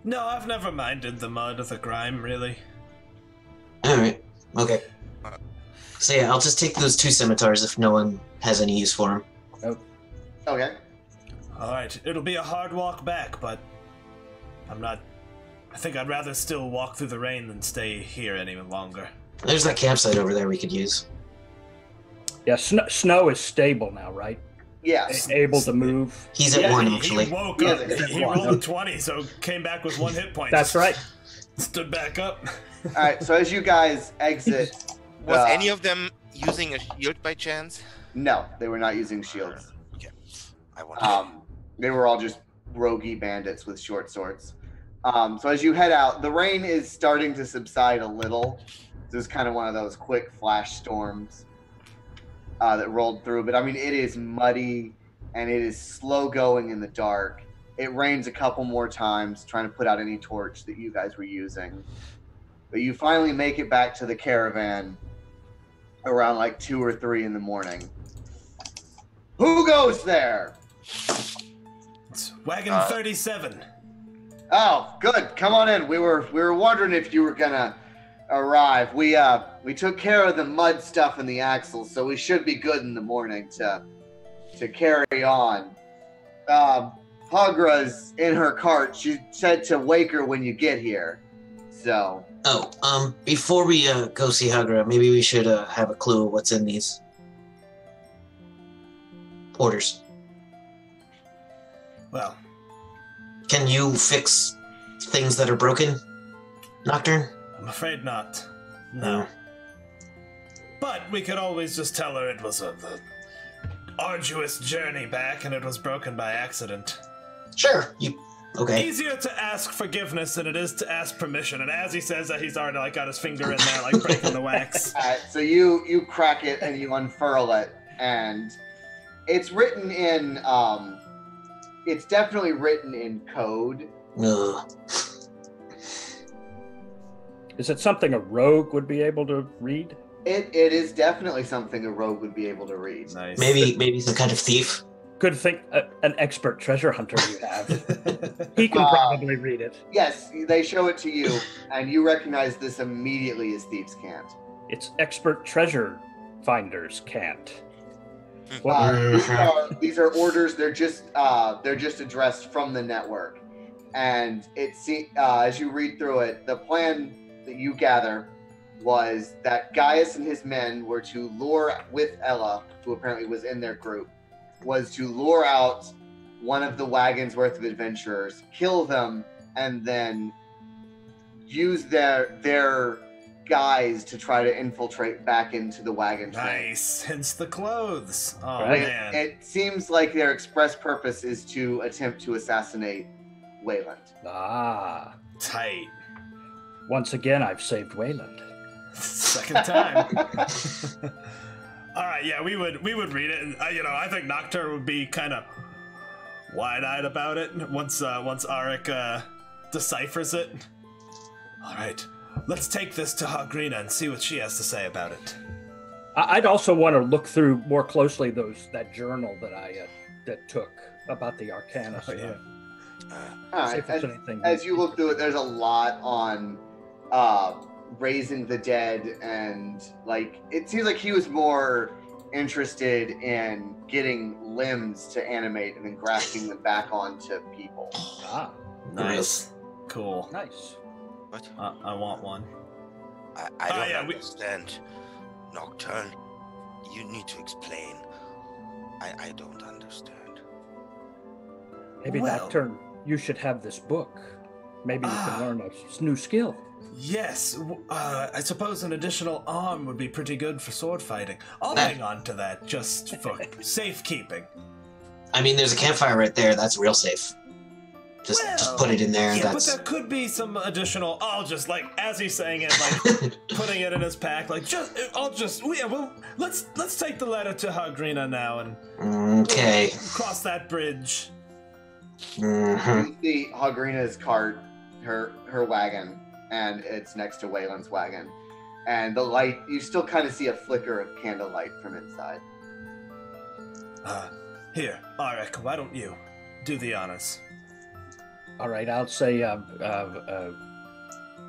No, I've never minded the mud or the grime, really. All right. Okay. So yeah, I'll just take those 2 scimitars if no one has any use for them. okay. Alright, it'll be a hard walk back, but I think I'd rather still walk through the rain than stay here any longer. There's that campsite over there we could use. Yeah, Snow is stable now, right? Yes. Able to move. He's at 1, actually. He woke Yeah, up, it's he one. rolled a 20, so came back with 1 hit point. That's right. Stood back up. All right. So as you guys exit, Was any of them using a shield by chance? no, they were not using shields. I wonder. They were all just roguey bandits with short swords. So as you head out, the rain is starting to subside a little. This is kind of one of those quick flash storms that rolled through. But I mean, it is muddy and it is slow going in the dark. It rains a couple more times, trying to put out any torch that you guys were using. But you finally make it back to the caravan around like 2 or 3 in the morning. Who goes there? It's Wagon 37. Oh, good. Come on in. We were wondering if you were gonna arrive. We took care of the mud stuff and the axles, so we should be good in the morning to to carry on. Hagra's in her cart. She said to wake her when you get here. So. Oh, before we go see Hagra, maybe we should have a clue of what's in these orders. Well, can you fix things that are broken, Nocturne? I'm afraid not. No. But we could always just tell her it was a arduous journey back and it was broken by accident. Sure. Okay. Easier to ask forgiveness than it is to ask permission. And as he says that, he's already got his finger in there, breaking the wax. So you crack it and you unfurl it, and it's written in. It's definitely written in code. Ugh. Is it something a rogue would be able to read? It is definitely something a rogue would be able to read. Nice. Maybe some kind of thief. Good thing an expert treasure hunter you have. He can probably read it. Yes, they show it to you, and you recognize this immediately as thieves can't. It's expert treasure finders can't. These are orders. They're just addressed from the network, and as you read through it, the plan that you gather was that Gaius and his men were to lure with Ella, who apparently was in their group, was to lure out one of the wagon's worth of adventurers, kill them, and then use their guys to try to infiltrate back into the wagon train. Nice. Hence the clothes. Oh, Right. man. It seems like their express purpose is to attempt to assassinate Wayland. Ah. Tight. Once again, I've saved Wayland. Second time. All right, yeah, we would read it, and I think Nocturne would be kind of wide-eyed about it once Arik deciphers it. All right, let's take this to Hagrina and see what she has to say about it. I'd also want to look through more closely that journal that I that took about the Arcana stuff. Yeah. All See right. if there's anything. As you look through it, there's a lot on raising the dead, and it seems like he was more interested in getting limbs to animate and then grafting them back onto people. Ah, Nice. Cool. nice. What? I want one. I don't yeah, understand. Nocturne, you need to explain. I don't understand. Maybe Well. Nocturne, you should have this book. Maybe you can learn a new skill. Yes, I suppose an additional arm would be pretty good for sword fighting. I'll hang on to that just for safekeeping. I mean, there's a campfire right there. That's real safe. Just put it in there. Yeah, That's but there could be some additional. I'll just as he's saying it, putting it in his pack. Let's take the letter to Hagrina now and okay. cross that bridge. Mm-hmm. You see Hagrina's cart, her wagon, and it's next to Wayland's wagon. And the light, you still kind of see a flicker of candlelight from inside. Here, Arik, why don't you do the honors? All right, I'll say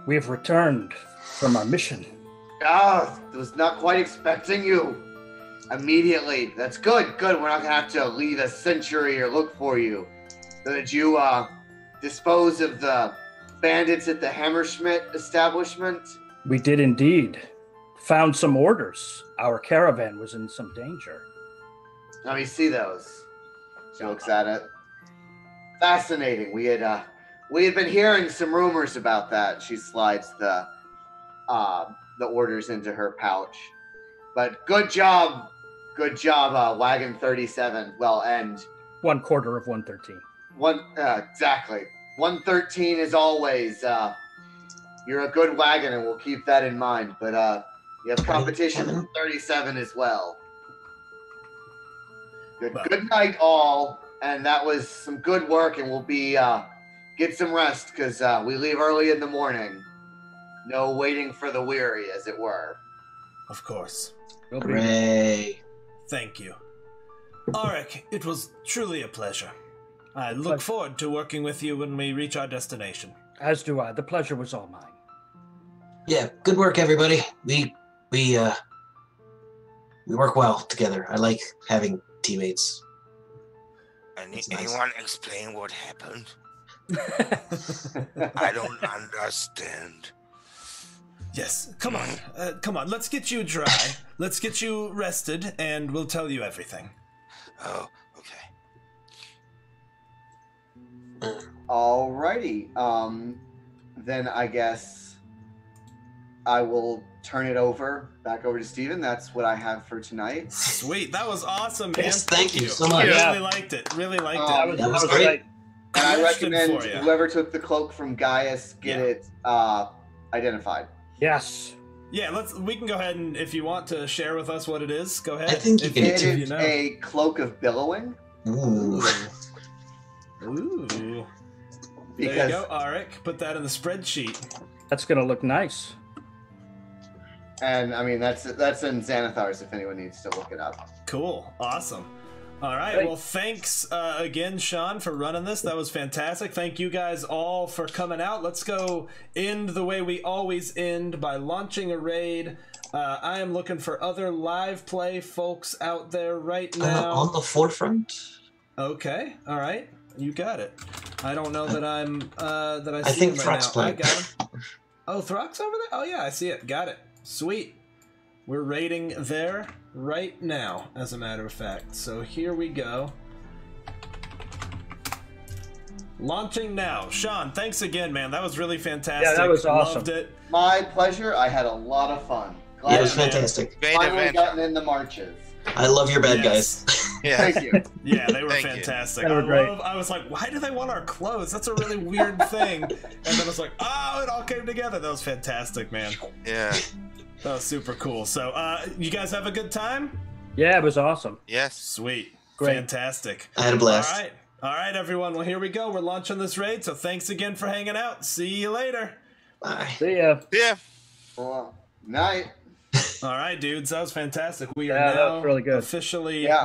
we have returned from our mission. I was not quite expecting you. Immediately. That's good. Good. We're not going to have to leave a century or look for you. So did you dispose of the bandits at the Hammerschmidt establishment? We did indeed. Found some orders. Our caravan was in some danger. Let me see those. She looks at it. Fascinating. We had been hearing some rumors about that. She slides the orders into her pouch. But good job, Wagon 37. Well, and 1/4 of 113. Exactly. 113 is always. You're a good wagon, and we'll keep that in mind. But you have competition from 37 as well. Good night, all. And that was some good work, and we'll be get some rest because we leave early in the morning. No waiting for the weary, as it were. Of course. We'll be Hooray. Thank you. Arik, it was truly a pleasure. I look forward to working with you when we reach our destination. As do I. The pleasure was all mine. Yeah, good work, everybody. We work well together. I like having teammates. It's nice. Anyone explain what happened? I don't understand. Yes, come on. Come on, let's get you dry. Let's get you rested, and we'll tell you everything. Oh, okay. Alrighty. Then I guess I will turn it back over to Steven. That's what I have for tonight. Sweet, that was awesome, man. Yes, thank you so much. I really liked it. Really liked it. That was great. And I Question recommend for ya. whoever took the cloak from Gaius get it identified. Yes. Yeah, we can go ahead and if you want to share with us what it is, go ahead. I think you If can It do is a cloak of billowing. Ooh. Ooh. There you Because go, Arik. Put that in the spreadsheet. That's going to look nice. and I mean that's in Xanathar's if anyone needs to look it up. Cool. Awesome. All right. Great. Well, thanks again, Sean, for running this. That was fantastic. Thank you guys all for coming out. Let's go end the way we always end by launching a raid. I am looking for other live play folks out there right now. On the forefront? Okay. All right. You got it. I don't know that I'm that I see think him right Throck's now. playing. I got him. Oh, Throck's over there? Oh yeah, I see it. Got it. Sweet. We're raiding there right now, as a matter of fact. So here we go. Launching now. Sean, thanks again, man. That was really fantastic. Yeah, that was awesome. Loved it. My pleasure. I had a lot of fun. Glad Yeah, it was man. fantastic. Great finally adventure. gotten in the marches. I love your bad Yes. guys. Yeah. Thank you. Yeah, they were Thank you. fantastic. They were great. I was like, why do they want our clothes? That's a really weird thing. And then I was like, oh, it all came together. That was fantastic, man. Yeah. That was super cool. So, you guys have a good time? Yeah, it was awesome. Yes. Sweet. Great. Fantastic. I had a blast. All right. All right, everyone. Well, here we go. We're launching this raid. So thanks again for hanging out. See you later. Bye. See ya. Yeah. Well, night. All right, dudes. That was fantastic. We are Yeah, that now was really good. officially Yeah.